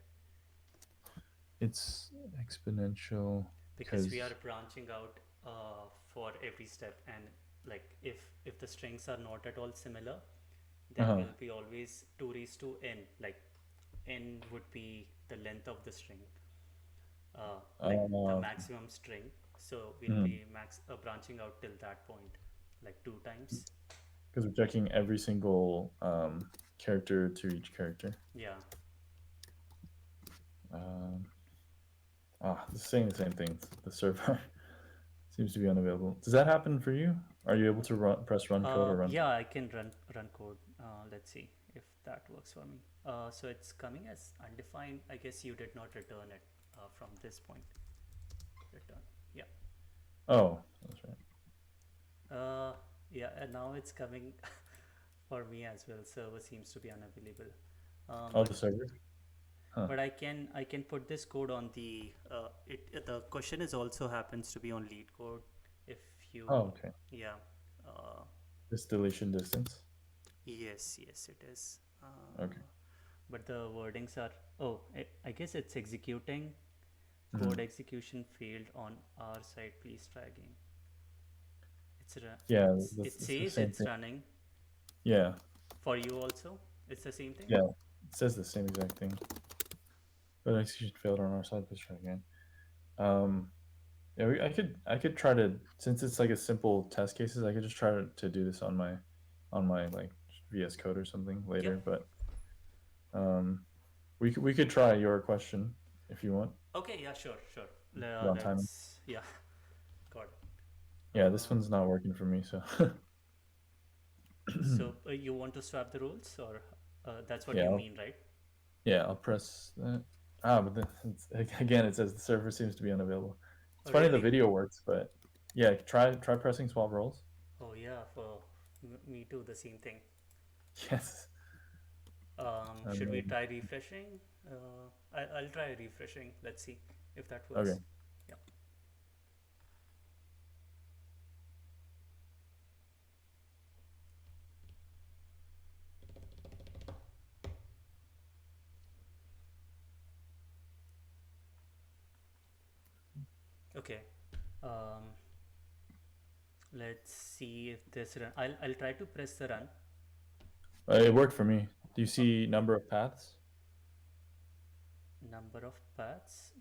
Speaker 1: It's exponential
Speaker 2: Because
Speaker 1: because
Speaker 2: we are branching out for every step, and like if the strings are not at all similar, then will be always 2 raised to n, like n would be the length of the string, like the maximum string. So we'll be branching out till that point, like 2 times.
Speaker 1: because we're checking every single character to each character.
Speaker 2: Yeah.
Speaker 1: Saying the same thing. The server seems to be unavailable. Does that happen for you? Are you able to press run code or run?
Speaker 2: Yeah, I can run code. Let's see if that works for me. So it's coming as undefined. I guess you did not return it from this point. Return. Yeah.
Speaker 1: Oh, that's right.
Speaker 2: Yeah, and now it's coming for me as well. Server seems to be unavailable.
Speaker 1: The server.
Speaker 2: But I can put this code on the the question is also happens to be on lead code. If you
Speaker 1: Okay.
Speaker 2: yeah. Uh,
Speaker 1: This deletion distance.
Speaker 2: yes, it is.
Speaker 1: Okay.
Speaker 2: But the wordings are, oh, I guess it's executing. Code execution failed on our side. Please try again.
Speaker 1: Yeah,
Speaker 2: It
Speaker 1: that's the
Speaker 2: says
Speaker 1: same
Speaker 2: it's
Speaker 1: thing.
Speaker 2: running
Speaker 1: Yeah.
Speaker 2: for you also. It's the same thing.
Speaker 1: Yeah. It says the same exact thing. But execution failed on our side. Please try again. Yeah, I could try to, since it's like a simple test cases, I could just try to do this on my like VS Code or something later.
Speaker 2: Yep.
Speaker 1: But we could try your question if you want.
Speaker 2: Okay. Yeah. Sure.
Speaker 1: On time.
Speaker 2: Let's. Yeah. Got it.
Speaker 1: Yeah, this one's not working for me, so
Speaker 2: So you want to swap the roles, or that's what
Speaker 1: yeah,
Speaker 2: you mean, right?
Speaker 1: I'll press that. But then again, it says the server seems to be unavailable. It's
Speaker 2: Oh,
Speaker 1: funny the
Speaker 2: really?
Speaker 1: video works, but yeah, try pressing swap roles.
Speaker 2: Oh, yeah. For me too, the same thing.
Speaker 1: Yes.
Speaker 2: Should we
Speaker 1: Um,
Speaker 2: try refreshing? I'll try refreshing. Let's see if that
Speaker 1: okay.
Speaker 2: works. Yeah. Okay. Um, let's see if this run. I'll try to press the run.
Speaker 1: It worked for me. Do you
Speaker 2: Uh,
Speaker 1: see number of paths?
Speaker 2: Number of paths.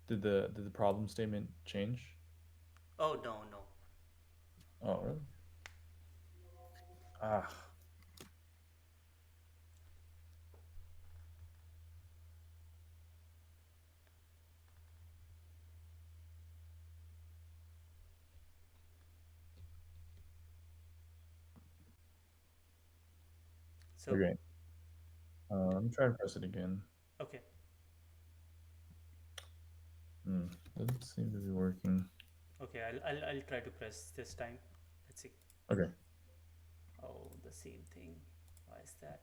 Speaker 1: Did the problem statement change?
Speaker 2: Oh no no.
Speaker 1: Oh, really? Ah,
Speaker 2: So
Speaker 1: okay. Let me try to press it again.
Speaker 2: okay.
Speaker 1: Hmm, doesn't seem to be working.
Speaker 2: Okay. I'll try to press this time. Let's see.
Speaker 1: Okay.
Speaker 2: Oh, the same thing. Why is that?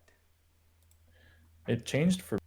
Speaker 1: It changed for.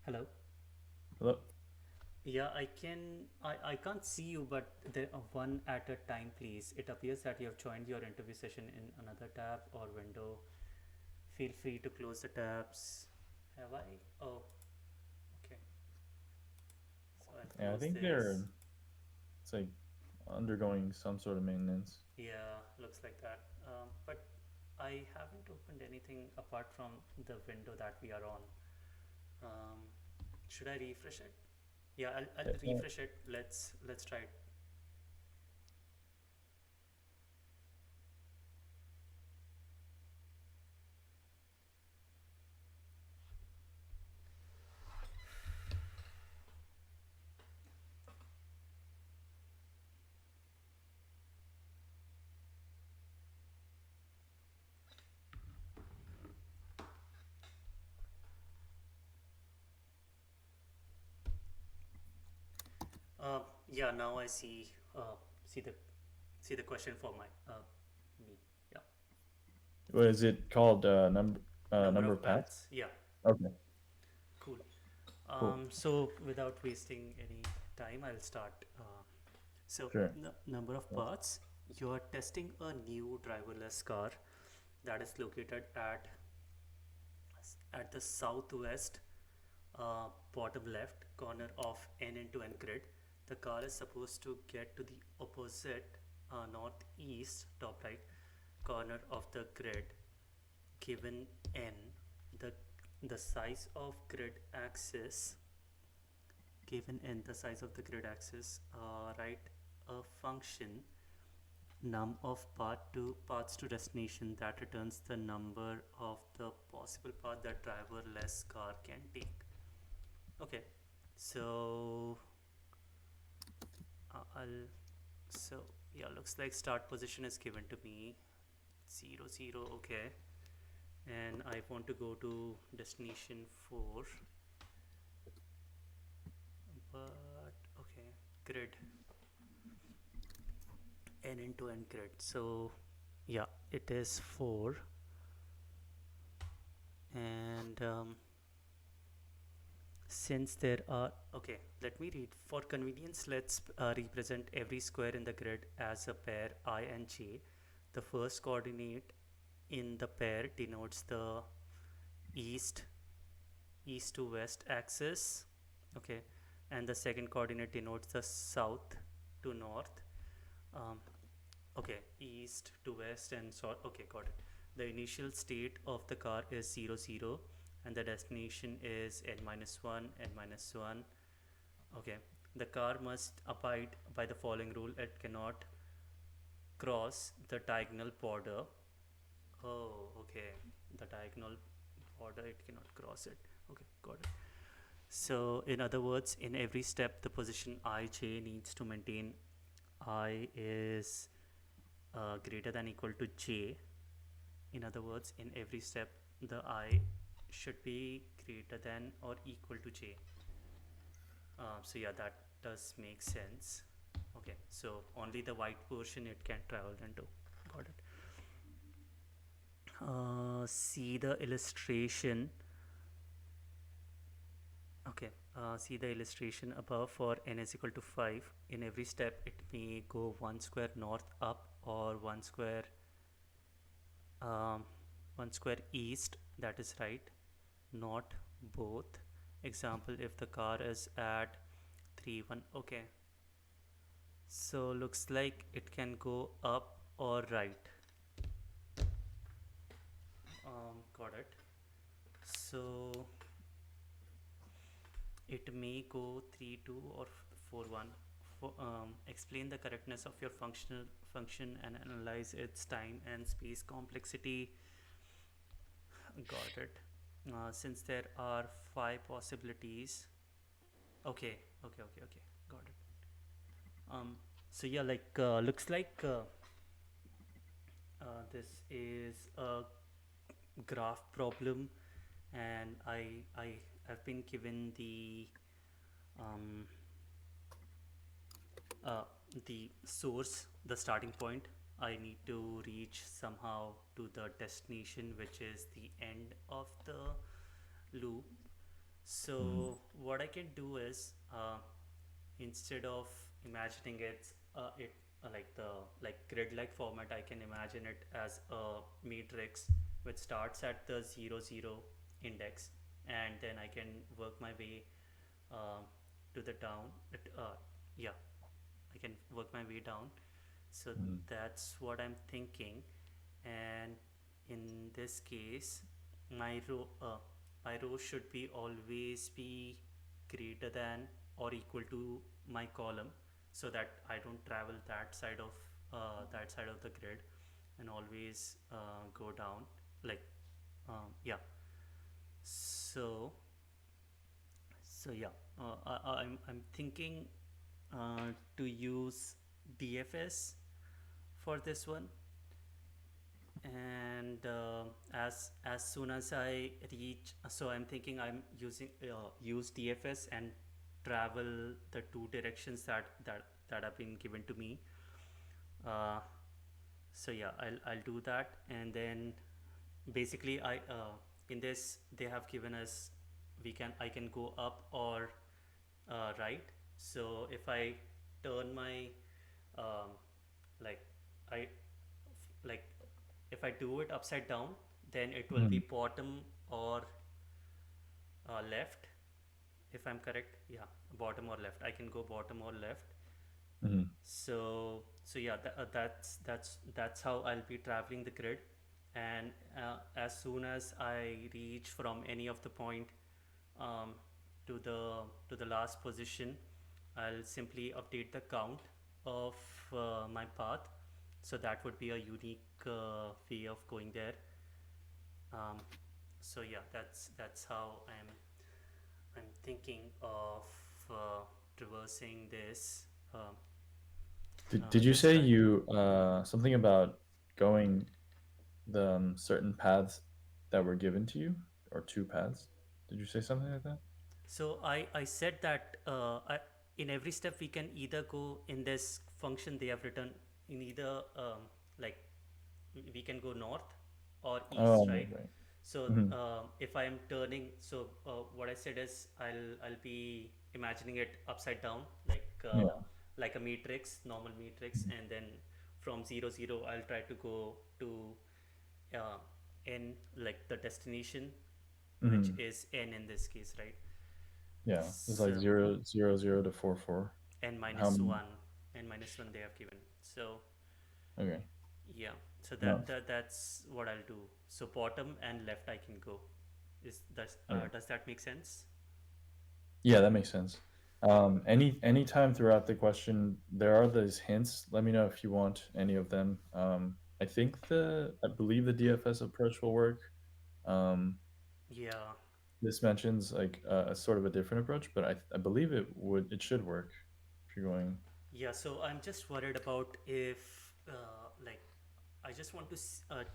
Speaker 2: Hello.
Speaker 1: Hello?
Speaker 2: Yeah, I can't see you, but there one at a time, please. It appears that you have joined your interview session in another tab or window. Feel free to close the tabs. Have I? Oh, okay. So I'll
Speaker 1: Yeah, I
Speaker 2: close
Speaker 1: think
Speaker 2: this.
Speaker 1: it's like undergoing some sort of maintenance.
Speaker 2: Yeah, looks like that. But I haven't opened anything apart from the window that we are on. Um, should I refresh it? Yeah, I'll
Speaker 1: Uh,
Speaker 2: refresh it. Let's try it. Yeah, now I see the see the question for my me. Yeah,
Speaker 1: what is it called?
Speaker 2: number
Speaker 1: Number
Speaker 2: of
Speaker 1: of paths?
Speaker 2: paths. Yeah,
Speaker 1: Okay,
Speaker 2: cool.
Speaker 1: cool.
Speaker 2: So without wasting any time, I'll start. So
Speaker 1: Sure.
Speaker 2: number of
Speaker 1: Yes.
Speaker 2: paths. You are testing a new driverless car that is located at the southwest bottom left corner of n into n grid. The car is supposed to get to the opposite northeast top right corner of the grid given n. the the size of grid axis given n the size of the grid axis, write a function num of paths to destination that returns the number of the possible path that driverless car can take. Okay, so I'll so yeah, looks like start position is given to me 0 0. Okay, and I want to go to destination 4, but okay, grid n into n grid. So yeah, it is 4, and since there are, okay, let me read. For convenience, let's represent every square in the grid as a pair I and j. The first coordinate in the pair denotes the east east to west axis, okay, and the second coordinate denotes the south to north. um, okay, east to west and so, okay, got it. The initial state of the car is 0 0, and the destination is n minus 1, n minus 1. Okay, the car must abide by the following rule: it cannot cross the diagonal border. Oh, okay, the diagonal border, it cannot cross it. Okay, got it. So, in other words, in every step, the position ij needs to maintain I is greater than equal to j. In other words, in every step, the I should be greater than or equal to j. So yeah, that does make sense. Okay, so only the white portion it can travel into. Got it. See the illustration. Okay, see the illustration above for n is equal to 5. In every step, it may go 1 square north up or um, 1 square east. That is right, not both. Example, if the car is at 3 1. Okay, so looks like it can go up or right. Got it. So it may go 3 2 or 4 1. Explain the correctness of your functional function and analyze its time and space complexity. Got it. Since there are 5 possibilities. Okay, okay. Got it. So yeah, like looks like this is a graph problem, and I have been given um, uh, the source, the starting point. I need to reach somehow to the destination, which is the end of the loop.
Speaker 1: Mm.
Speaker 2: So what I can do is, instead of imagining it like the like grid-like format, I can imagine it as a matrix which starts at the 0 0 index, and then I can work my way uh, to the down. Yeah, I can work my way down. So
Speaker 1: Mm.
Speaker 2: that's what I'm thinking. And in this case, my row should be always be greater than or equal to my column, so that I don't travel that side of the grid, and always go down, like yeah. So yeah, I'm thinking to use DFS for this one. And as soon as I reach, so I'm thinking I'm using use DFS and travel the two directions that have been given to me. uh, so yeah, I'll do that. And then basically I in this they have given us, I can go up or right. So if I turn my um, like I like if I do it upside down, then it will be
Speaker 1: Mm.
Speaker 2: bottom or left, if I'm correct. Yeah, bottom or left. I can go bottom or left.
Speaker 1: Mm.
Speaker 2: So yeah, that's how I'll be traveling the grid. And as soon as I reach from any of the point um, to the last position, I'll simply update the count of my path. So that would be a unique way of going there. Um, so yeah, that's how I'm thinking of traversing
Speaker 1: Did you
Speaker 2: this
Speaker 1: say
Speaker 2: track.
Speaker 1: you something about going the certain paths that were given to you, or two paths? Did you say something like that?
Speaker 2: So I said that in every step we can either go in this function they have written in either like we can go north or east,
Speaker 1: Oh,
Speaker 2: right?
Speaker 1: right.
Speaker 2: So
Speaker 1: Mm.
Speaker 2: if I am turning, so what I said is I'll be imagining it upside down,
Speaker 1: Yeah.
Speaker 2: like a matrix, normal matrix,
Speaker 1: Mhm.
Speaker 2: and then from 0 0 I'll try to go to uh, n, like the destination, which
Speaker 1: Mhm.
Speaker 2: is n in this case, right?
Speaker 1: Yeah, it's like
Speaker 2: So
Speaker 1: 0 0 0 to 4 4.
Speaker 2: n
Speaker 1: How
Speaker 2: minus
Speaker 1: many?
Speaker 2: 1, n minus 1 they have given. So
Speaker 1: Okay.
Speaker 2: yeah, so
Speaker 1: No.
Speaker 2: that's what I'll do. So bottom and left I can go. Does that make sense?
Speaker 1: Yeah, that makes sense. Any time throughout the question, there are those hints. Let me know if you want any of them. I believe the DFS approach will work. Um,
Speaker 2: Yeah.
Speaker 1: this mentions like a sort of a different approach, but I believe it should work if you're going.
Speaker 2: Yeah, so I'm just worried about if, like, I just want to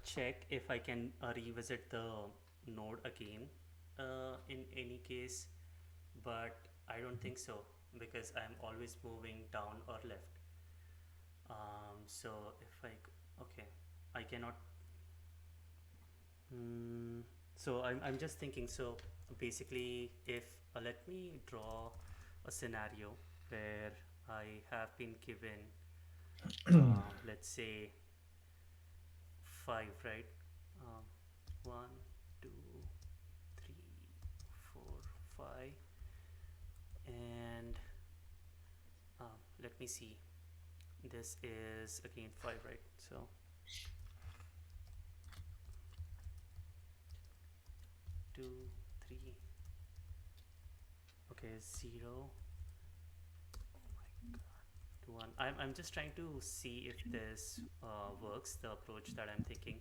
Speaker 2: check if I can revisit the node again in any case, but I don't think so because I'm always moving down or left. So if okay, I cannot. So I'm just thinking. So basically, if let me draw a scenario where I have been given, let's say, five, right? Um, one, two, three, four, five, and let me see. This is again five, right? So two, three. Okay, zero. Oh my God, one. I'm just trying to see if this works. The approach that I'm thinking.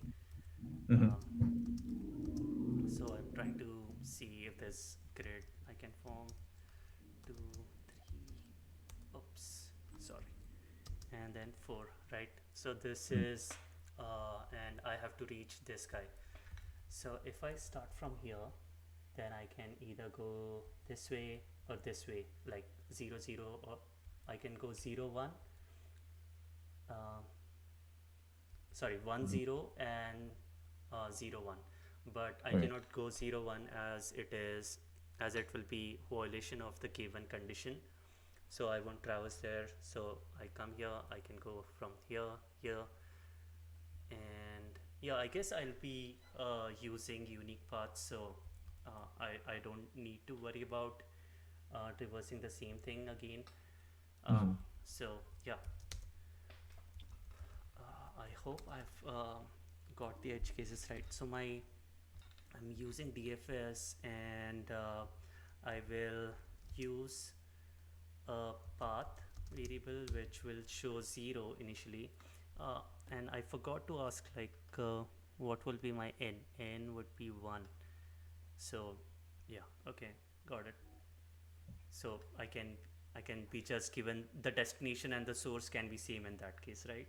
Speaker 1: Mhm.
Speaker 2: Um, so I'm trying to see if this grid I can form. Two, three. Oops, sorry. And then 4, right? So this
Speaker 1: Mhm.
Speaker 2: is and I have to reach this guy. So if I start from here, then I can either go this way or this way, like 0 0, or I can go 0 1, uh, sorry, 1
Speaker 1: Mhm.
Speaker 2: 0 and 0 1, but I
Speaker 1: Okay.
Speaker 2: cannot go 0 1 as it is, as it will be violation of the given condition. So I won't traverse there. So I come here, I can go from here, and yeah, I guess I'll be using unique paths, so I don't need to worry about reversing the same thing again. um,
Speaker 1: Mhm.
Speaker 2: so yeah, I hope I've got the edge cases right. So I'm using DFS, and I will use a path variable which will show 0 initially, uh, and I forgot to ask, like, what will be my n would be 1. So yeah, okay, got it. So I can be just given the destination and the source can be same in that case, right?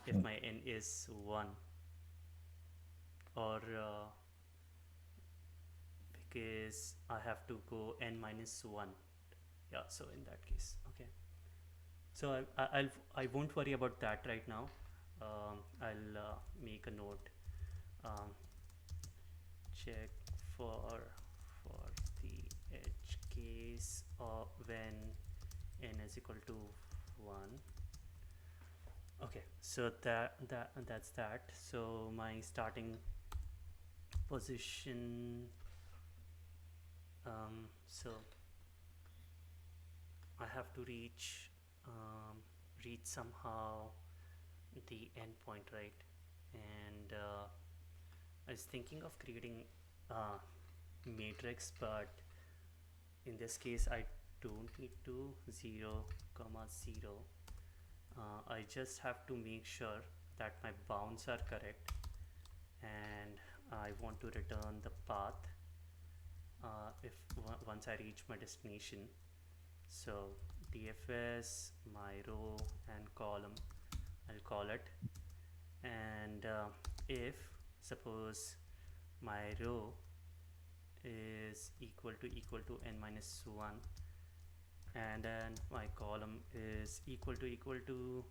Speaker 2: If
Speaker 1: Mhm.
Speaker 2: my n is 1, or because I have to go n minus 1. Yeah, so in that case, okay. So I won't worry about that right now. I'll make a note. Um, check for for the edge case when n is equal to 1. Okay, so that's that. So my starting position. So I have to reach somehow the endpoint, right? And I was thinking of creating a matrix, but in this case I don't need to 0 comma 0. I just have to make sure that my bounds are correct, and I want to return the path if once I reach my destination. So DFS, my row and column, I'll call it. And if suppose my row is equal to n minus 1, and then my column is equal to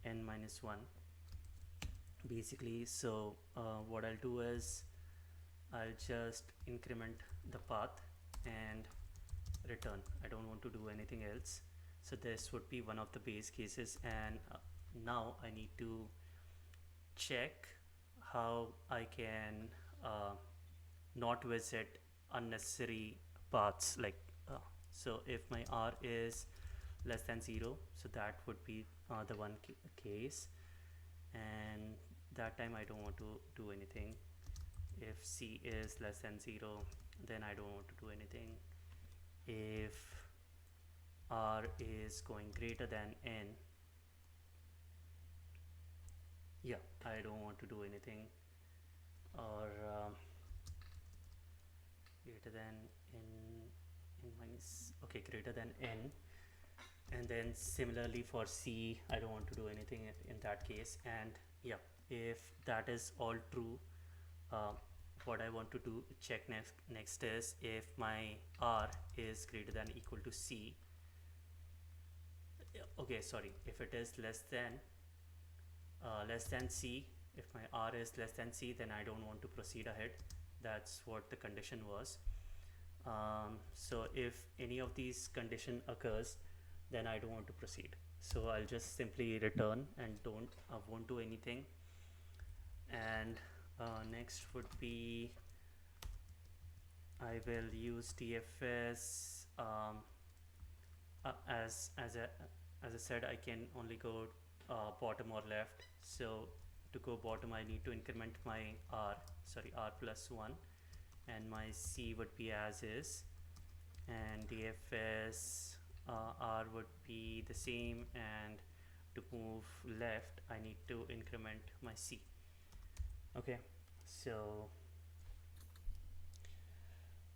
Speaker 2: n minus 1, basically. So what I'll do is I'll just increment the path and return. I don't want to do anything else. So this would be one of the base cases, and now I need to check how I can uh, not visit unnecessary paths, like so if my r is less than 0, so that would be the one case, and that time I don't want to do anything. if c is less than 0, then I don't want to do anything. If r is going greater than n, yeah, I don't want to do anything. Or greater than n minus, okay, greater than n. And then similarly for c, I don't want to do anything in that case. And yeah, if that is all true, uh, what I want to do check next is if my r is greater than equal to c. Okay, sorry, if it is less than c, if my r is less than c, then I don't want to proceed ahead. That's what the condition was. So if any of these condition occurs, then I don't want to proceed. So I'll just simply return and won't do anything. And next would be I will use DFS as I said, I can only go bottom or left. So to go bottom, I need to increment my r plus 1, and my c would be as is, and DFS r would be the same, and to move left, I need to increment my c. Okay, so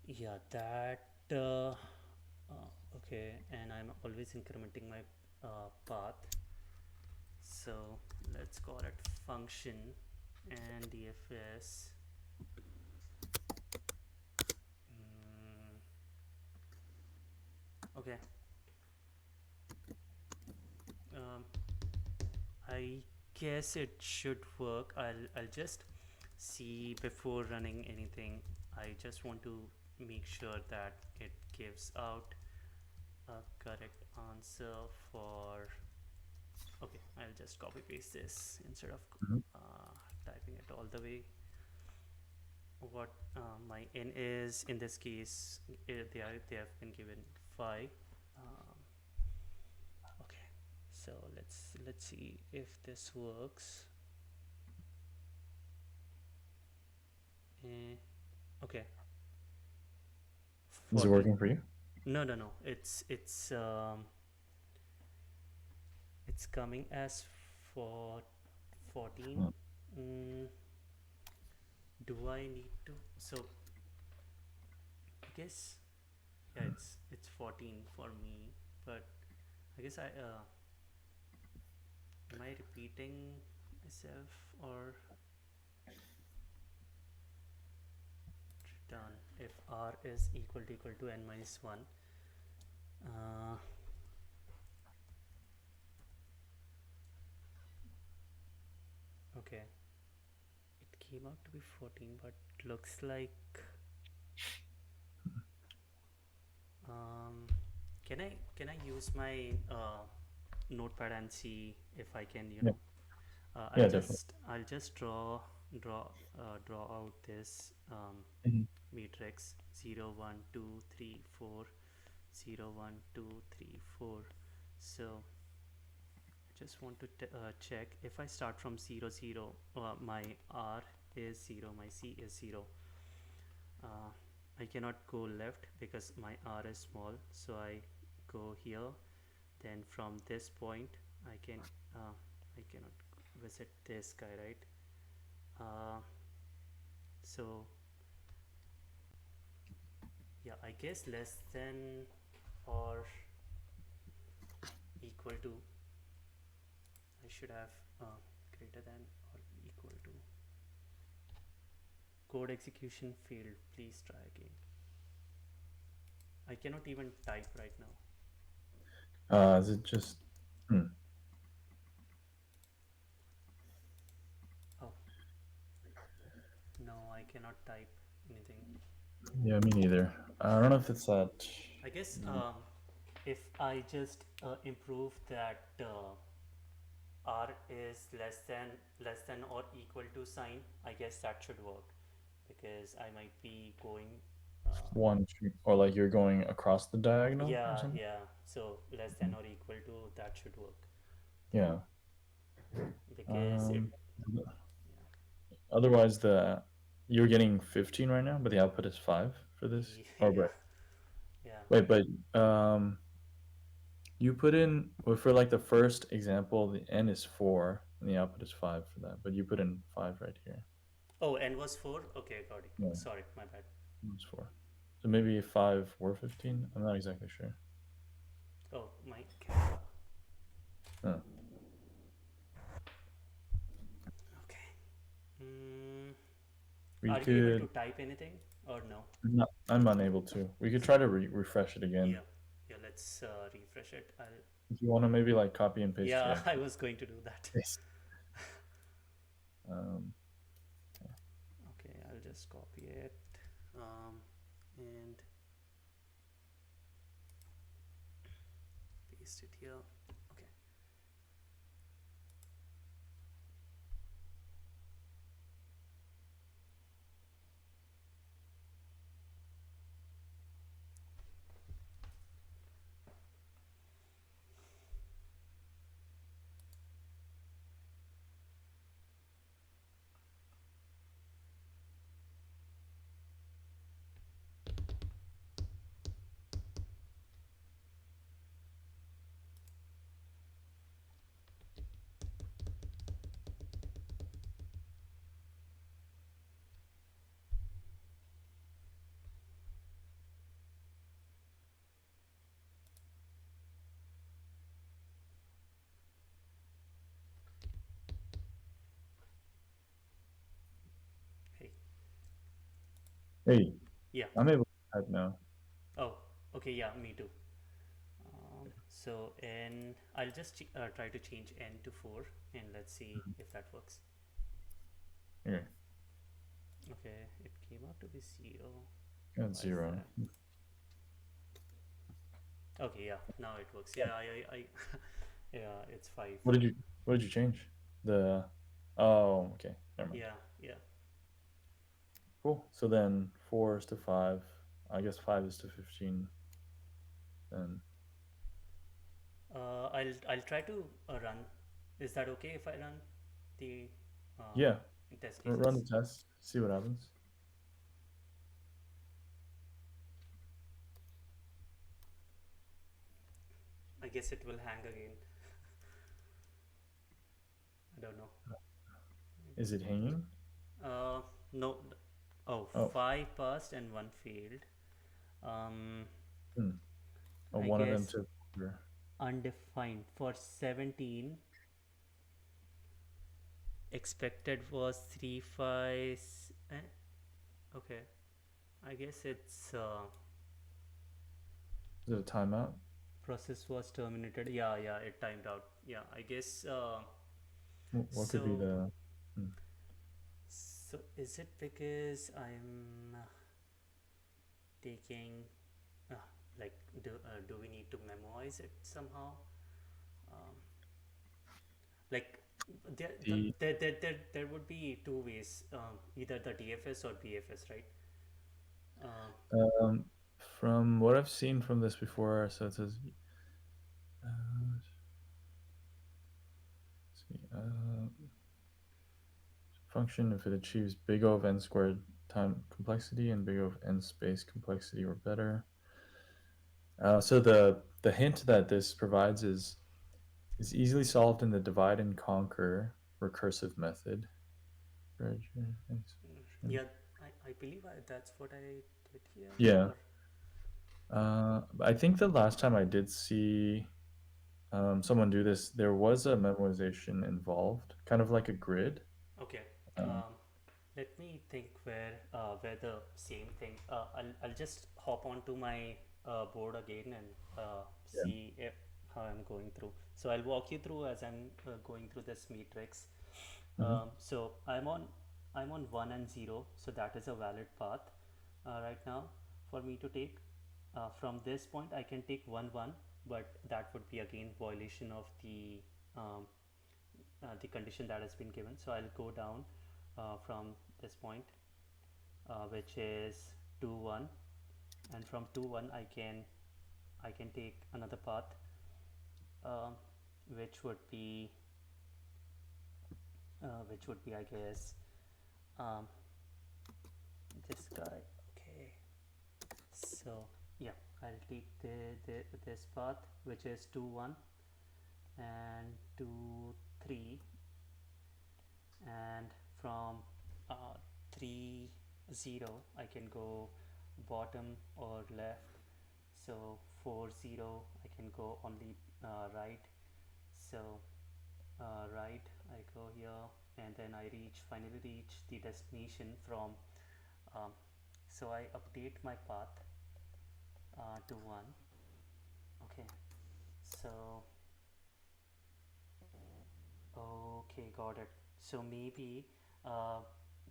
Speaker 2: yeah, that okay, and I'm always incrementing my path. So let's call it function and DFS. Okay. Um, I guess it should work. I'll just see before running anything. I just want to make sure that it gives out a correct answer for. Okay, I'll just copy paste this instead of
Speaker 1: Mhm.
Speaker 2: typing it all the way. What my n is in this case, they have been given 5. Um, okay, so let's see if this works. Eh, okay,
Speaker 1: Is it
Speaker 2: 14.
Speaker 1: working for you?
Speaker 2: No, it's coming as for 14.
Speaker 1: Hmm.
Speaker 2: mm, do I need to, so I guess, yeah, it's 14 for me, but I guess I am I repeating myself, or return if r is equal to n minus 1. uh, okay, it came out to be 14, but looks like um, can I use my notepad and see if I can,
Speaker 1: Yeah,
Speaker 2: I'll
Speaker 1: yeah, definitely.
Speaker 2: just draw draw out this
Speaker 1: Mhm.
Speaker 2: matrix 0 1 2 3 4, 0 1 2 3 4. So just want to check if I start from 0 0, my r is 0, my c is 0. uh, I cannot go left because my r is small, so I go here. Then from this point I cannot visit this guy, right? uh, so yeah, I guess less than or equal to, I should have greater than or equal to. Code execution failed, please try again. I cannot even type right now.
Speaker 1: Is it just? Hmm.
Speaker 2: Oh, no, I cannot type anything.
Speaker 1: Yeah, me neither. I don't know if it's that.
Speaker 2: I guess if I just improve that r is less than or equal to sign, I guess that should work, because I might be going
Speaker 1: One, or like you're going across the diagonal or
Speaker 2: yeah,
Speaker 1: something.
Speaker 2: yeah, so less than or equal to, that should work,
Speaker 1: Yeah.
Speaker 2: because it
Speaker 1: Um.
Speaker 2: yeah.
Speaker 1: Otherwise, the you're getting 15 right now, but the output is 5 for this? Oh,
Speaker 2: Yeah,
Speaker 1: right.
Speaker 2: yeah.
Speaker 1: Wait, but you put in well, for like the first example, the n is 4 and the output is 5 for that, but you put in 5 right here.
Speaker 2: Oh, n was 4? Okay, got it.
Speaker 1: Yeah,
Speaker 2: Sorry, my bad.
Speaker 1: it's 4. So maybe 5 or 15? I'm not exactly sure.
Speaker 2: Oh, my camera.
Speaker 1: Huh.
Speaker 2: Okay. Mm,
Speaker 1: We
Speaker 2: are you able to
Speaker 1: could.
Speaker 2: type anything or no?
Speaker 1: No, I'm unable to. We could try to refresh it again.
Speaker 2: Yeah, yeah. Let's refresh it. I'll.
Speaker 1: If you want to maybe like copy and paste your
Speaker 2: Yeah, I
Speaker 1: actual
Speaker 2: was going to do that.
Speaker 1: paste. Um,
Speaker 2: Okay, I'll just copy it. And paste it here. Okay. Hey.
Speaker 1: hey,
Speaker 2: Yeah.
Speaker 1: I'm able to type now.
Speaker 2: Oh, okay. Yeah, me too. So n, I'll just try to change n to 4 and let's see if that works.
Speaker 1: Okay,
Speaker 2: Okay, it came out to be 0.
Speaker 1: got
Speaker 2: Why is
Speaker 1: 0.
Speaker 2: that? Okay, yeah, now it works. Yeah, yeah, it's 5.
Speaker 1: What did you What did you change? The Oh, okay, never mind.
Speaker 2: Yeah, yeah.
Speaker 1: Cool. So then 4 is to 5. I guess 5 is to 15. Then
Speaker 2: I'll try to run. Is that okay if I run the uh,
Speaker 1: yeah,
Speaker 2: test
Speaker 1: run
Speaker 2: cases?
Speaker 1: the test, see what happens.
Speaker 2: I guess it will hang again. I don't know.
Speaker 1: Is it hanging?
Speaker 2: Uh, no. Oh,
Speaker 1: Oh,
Speaker 2: 5 passed and 1 failed. Um,
Speaker 1: hmm. Oh,
Speaker 2: I
Speaker 1: one of them
Speaker 2: guess
Speaker 1: took.
Speaker 2: undefined for 17. Expected was 3 5. Okay, I guess it's
Speaker 1: Is it a timeout?
Speaker 2: process was terminated. Yeah, yeah, it timed out. Yeah, I guess
Speaker 1: What could be
Speaker 2: so.
Speaker 1: the? Hmm.
Speaker 2: So is it because I'm taking uh, like do we need to memorize it somehow? Um, like
Speaker 1: The
Speaker 2: there would be two ways, either the DFS or BFS, right? Uh,
Speaker 1: um, from what I've seen from this before, so it says, let's see, function if it achieves big O of n squared time complexity and big O of n space complexity or better. So the hint that this provides is easily solved in the divide and conquer recursive method.
Speaker 2: yeah, I believe that's what I did here,
Speaker 1: Yeah.
Speaker 2: or
Speaker 1: I think the last time I did see someone do this, there was a memorization involved, kind of like a grid.
Speaker 2: okay.
Speaker 1: Um,
Speaker 2: Let me think where the same thing. I'll just hop onto my board again and
Speaker 1: yeah.
Speaker 2: see if, how I'm going through. So I'll walk you through as I'm going through this matrix.
Speaker 1: Hmm.
Speaker 2: So I'm on 1 and 0, so that is a valid path right now for me to take. From this point, I can take 1 1, but that would be again violation of um, the condition that has been given. So I'll go down from this point, which is 2 1, and from 2 1 I can take another path, um, which would be I guess, um, this guy. Okay, so yeah, I'll take this path, which is 2 1 and 2 3, and from 3 0 I can go bottom or left. So 4 0 I can go on the right. So right I go here, and then I finally reach the destination from um, so I update my path to 1. Okay, so okay, got it. So maybe uh,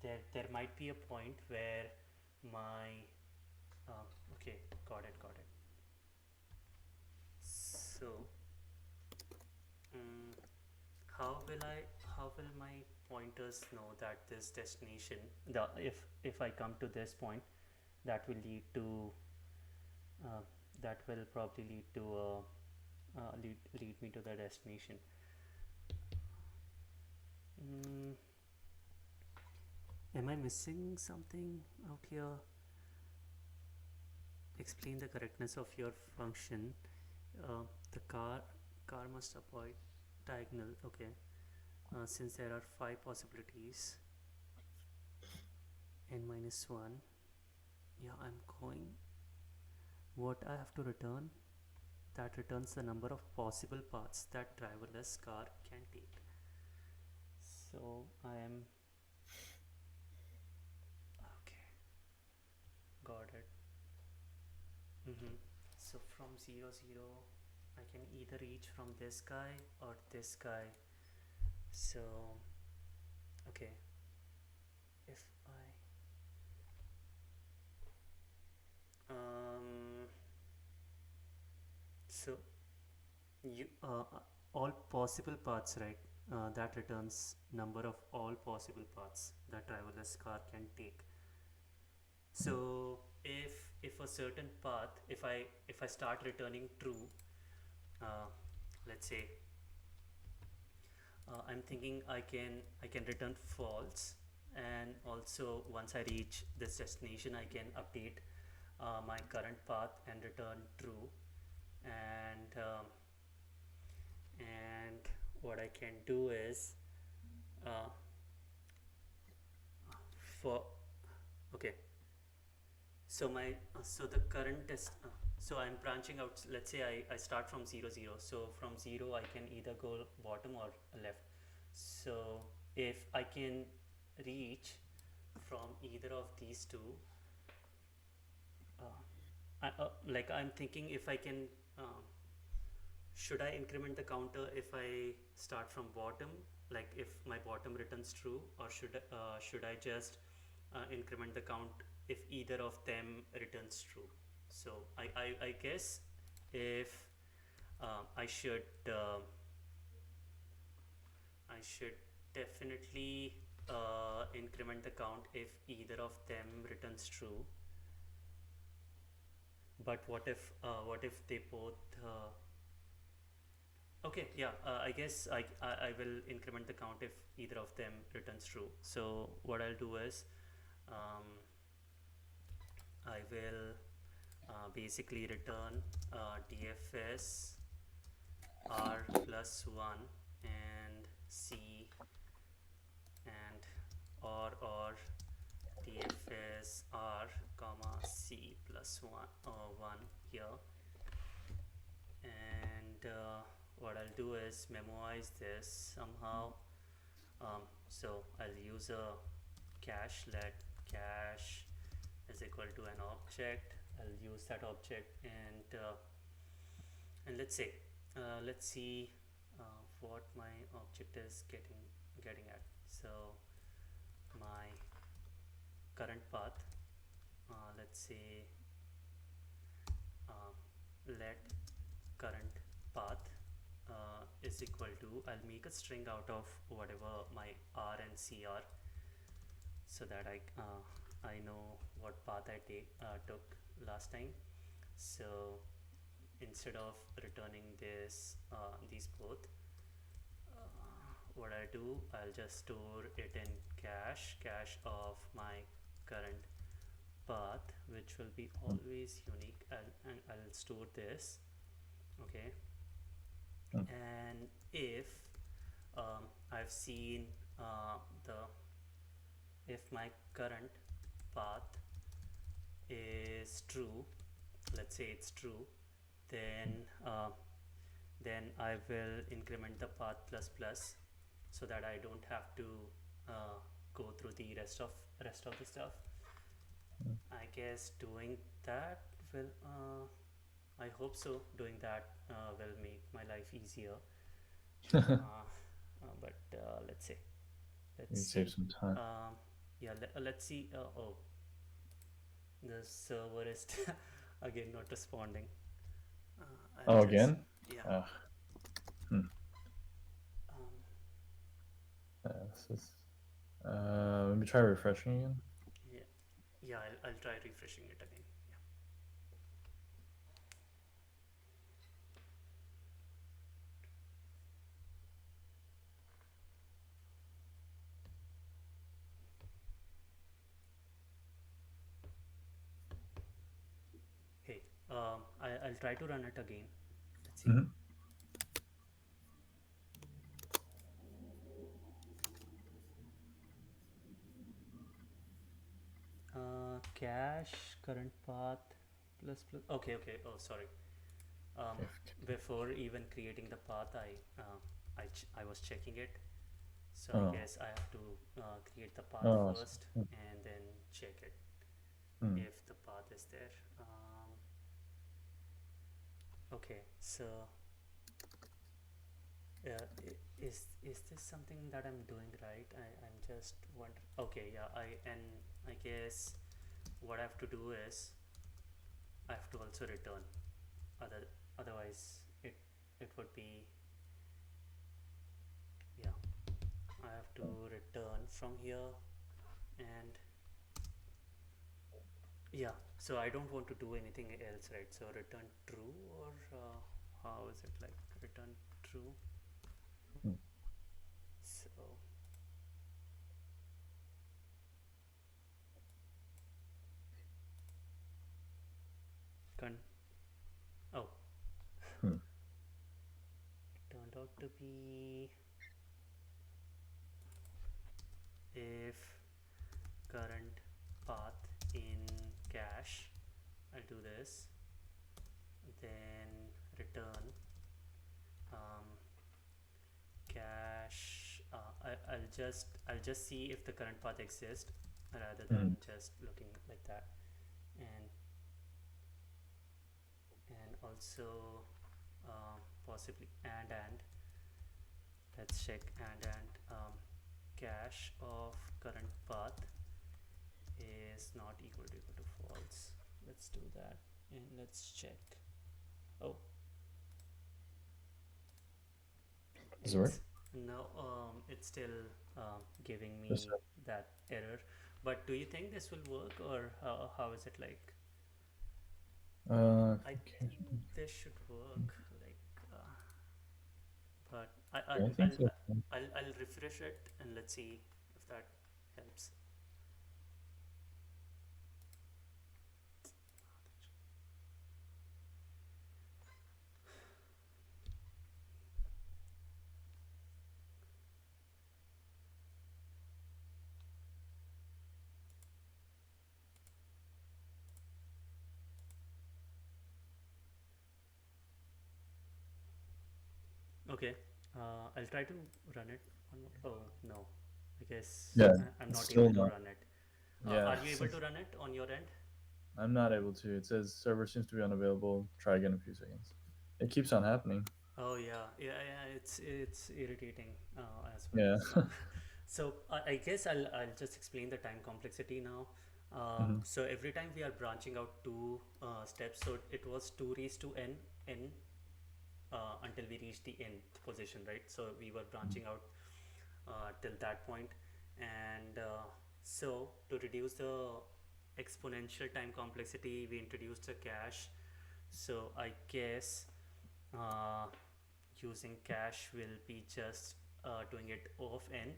Speaker 2: there might be a point where my okay, got it. So um, how will I how will my pointers know that this destination, the if I come to this point, that will lead to uh, that will probably lead to lead me to the destination. mm, am I missing something out here? Explain the correctness of your function. uh, the car must avoid diagonal. Okay, since there are 5 possibilities, n minus 1. Yeah, I'm going. What I have to return? That returns the number of possible paths that driverless car can take. So I am okay. Got it. So from 0 0, I can either reach from this guy or this guy. So okay, if I so you all possible paths, right? That returns number of all possible paths that driverless car can take. So if a certain path, if I start returning true, uh, let's say I'm thinking I can return false, and also once I reach this destination I can update my current path and return true. And what I can do is uh, for okay, so my so the current is so I'm branching out. Let's say I start from 0 0. So from 0 I can either go bottom or left. So if I can reach from either of these two, like I'm thinking, if I can should I increment the counter if I start from bottom, like if my bottom returns true, or should I just increment the count if either of them returns true? So I guess if I should definitely increment the count if either of them returns true. But what if they both okay, yeah, I guess I will increment the count if either of them returns true. So what I'll do is um, I will basically return DFS R plus 1 and C, and or DFS R comma C plus 1 here. And what I'll do is memorize this somehow. So I'll use a cache. Let cache is equal to an object. I'll use that object, and let's see what my object is getting at. So my current path, let's say uh, let current path is equal to, I'll make a string out of whatever my R and C are, so that I know what path I took last time. So instead of returning these both, what I'll just store it in cache of my current path which will be always unique, and I'll store this. Okay,
Speaker 1: Mm.
Speaker 2: and if I've seen the if my current path is true, let's say it's true, then I will increment the path plus plus, so that I don't have to uh, go through the rest of the stuff. I guess doing that will I hope so. Doing that will make my life easier. But let's see. Let's
Speaker 1: You save
Speaker 2: see.
Speaker 1: some time.
Speaker 2: Yeah. Let's see. Oh, the server is again not responding. I'll
Speaker 1: Oh,
Speaker 2: just,
Speaker 1: again?
Speaker 2: yeah.
Speaker 1: Uh, hmm.
Speaker 2: Um,
Speaker 1: This is. Let me try refreshing again.
Speaker 2: yeah. Yeah. I'll try refreshing it again. Yeah. Hey. I'll try to run it again. Let's see.
Speaker 1: Mm-hmm.
Speaker 2: Cache current path plus plus. Okay. Okay. Oh, sorry. Um,
Speaker 1: If,
Speaker 2: Before even creating the path, I was checking it. So I
Speaker 1: oh,
Speaker 2: guess I have to create the path
Speaker 1: oh, I see.
Speaker 2: first and then check it
Speaker 1: Hmm.
Speaker 2: if the path is there. Okay, so is this something that I'm doing right? I'm just wondering. Okay, yeah, I guess what I have to do is I have to also return. Otherwise it would be, yeah. I have to return from here, and yeah, so I don't want to do anything else, right? So return true, or how is it like return true?
Speaker 1: Hmm.
Speaker 2: So con oh,
Speaker 1: Hmm.
Speaker 2: it turned out to be if current path in cache. I'll do this, then return um, cache. I'll just see if the current path exists rather than
Speaker 1: Hmm.
Speaker 2: just looking like that, and also possibly and let's check and cache of current path is not equal to false. Let's do that and let's check. Oh,
Speaker 1: Does it work?
Speaker 2: it's no, it's still giving
Speaker 1: Just
Speaker 2: me that error. But do you think this will work, or how is it like? I think
Speaker 1: application.
Speaker 2: this should work. Like, but I, I
Speaker 1: Yeah, I think
Speaker 2: I'll
Speaker 1: so.
Speaker 2: I'll refresh it and let's see if that helps. Okay, I'll try to run it. Oh no, I guess
Speaker 1: Yeah,
Speaker 2: I'm
Speaker 1: it's
Speaker 2: not
Speaker 1: still
Speaker 2: able to
Speaker 1: not.
Speaker 2: run it.
Speaker 1: Yeah,
Speaker 2: Are you able to run it on your end?
Speaker 1: I'm not able to. It says server seems to be unavailable. Try again in a few seconds. It keeps on happening.
Speaker 2: Oh yeah, yeah. It's irritating as well.
Speaker 1: Yeah.
Speaker 2: So I guess I'll just explain the time complexity now.
Speaker 1: Hmm.
Speaker 2: So every time we are branching out two steps, so it was 2 raised to n until we reach the nth position, right? So we were branching out till that point, and so to reduce the exponential time complexity, we introduced a cache. So I guess uh, using cache will be just doing it of n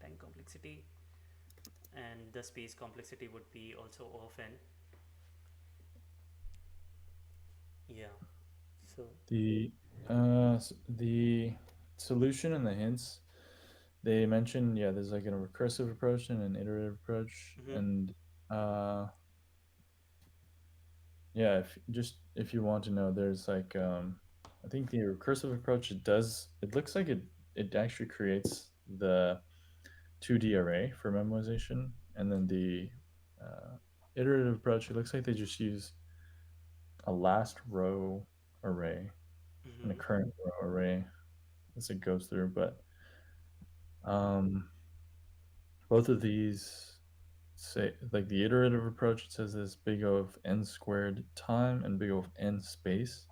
Speaker 2: time complexity. and the space complexity would be also of n. Yeah. So.
Speaker 1: The solution and the hints they mentioned, yeah, there's like a recursive approach and an iterative approach,
Speaker 2: Mm-hmm.
Speaker 1: and uh, yeah, if you want to know, there's like I think the recursive approach it looks like it actually creates the 2D array for memoization, and then the uh, iterative approach, it looks like they just use a last row array and a
Speaker 2: Mm-hmm.
Speaker 1: current row array as it goes through, but um, both of these say like the iterative approach, it says this big O of n squared time and big O of n space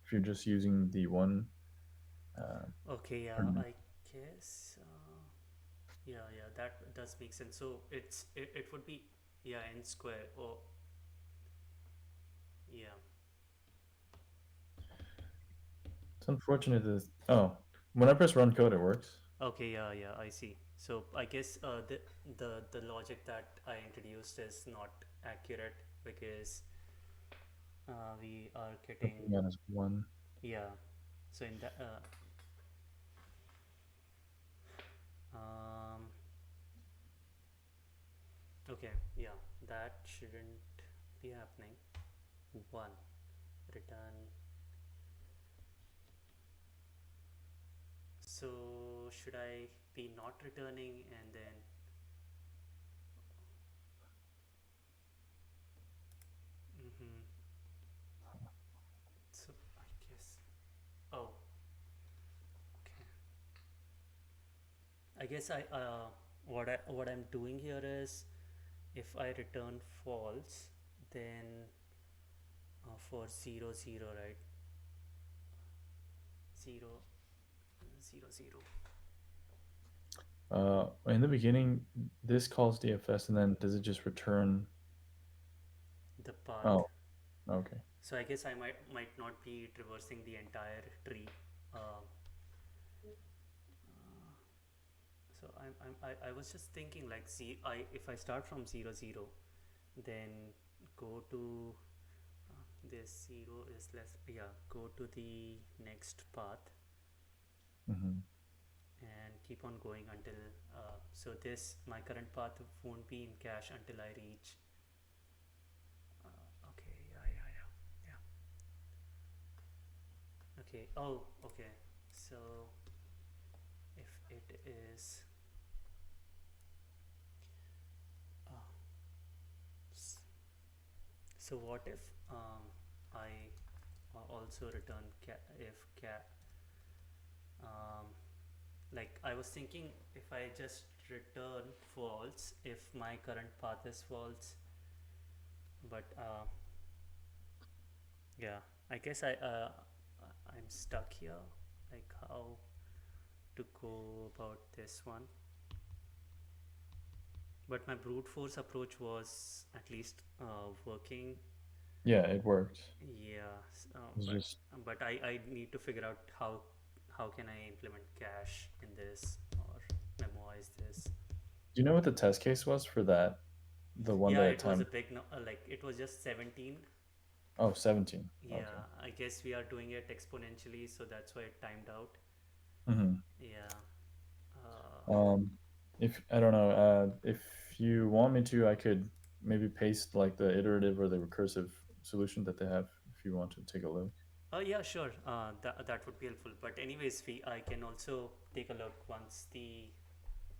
Speaker 1: if you're just using the one uh,
Speaker 2: Okay. Yeah.
Speaker 1: terminal.
Speaker 2: I guess. Yeah. Yeah. That does make sense. So it would be, yeah, n square. Oh. Yeah.
Speaker 1: It's unfortunate that when I press run code it works.
Speaker 2: Okay. Yeah. Yeah. I see. So I guess the logic that I introduced is not accurate because we are getting,
Speaker 1: Minus one.
Speaker 2: yeah. So in that um okay, yeah, that shouldn't be happening. One, return. So should I be not returning and then, mm-hmm. So I guess, oh, okay. I guess what I'm doing here is, if I return false, then for 0 0, right? 0 0 0,
Speaker 1: In the beginning, this calls DFS, and then does it just return?
Speaker 2: the path.
Speaker 1: Oh, okay.
Speaker 2: So I guess I might not be traversing the entire tree. Uh, so I was just thinking like, see, if I start from 0 0, then go to this 0 is less, yeah, go to the next path
Speaker 1: Hmm.
Speaker 2: and keep on going until so this my current path won't be in cache until I reach. Okay, yeah, yeah, yeah, yeah. Okay. Oh, okay. So if it is, uh, so what if I also return if cat, um, like I was thinking, if I just return false if my current path is false, but yeah, I guess I'm stuck here, like how to go about this one. But my brute force approach was at least working.
Speaker 1: Yeah, it worked.
Speaker 2: Yeah,
Speaker 1: It's
Speaker 2: but
Speaker 1: just
Speaker 2: I need to figure out how can I implement cache in this or memoize this.
Speaker 1: do you know what the test case was for that? The one
Speaker 2: Yeah,
Speaker 1: that it
Speaker 2: it was a
Speaker 1: timed.
Speaker 2: big no, like it was just 17.
Speaker 1: Oh, 17. Okay.
Speaker 2: Yeah, I guess we are doing it exponentially, so that's why it timed out.
Speaker 1: Hmm.
Speaker 2: Yeah. Uh,
Speaker 1: Um, if I don't know, if you want me to, I could maybe paste like the iterative or the recursive solution that they have if you want to take a look.
Speaker 2: yeah, sure. That would be helpful. But anyways, we I can also take a look once the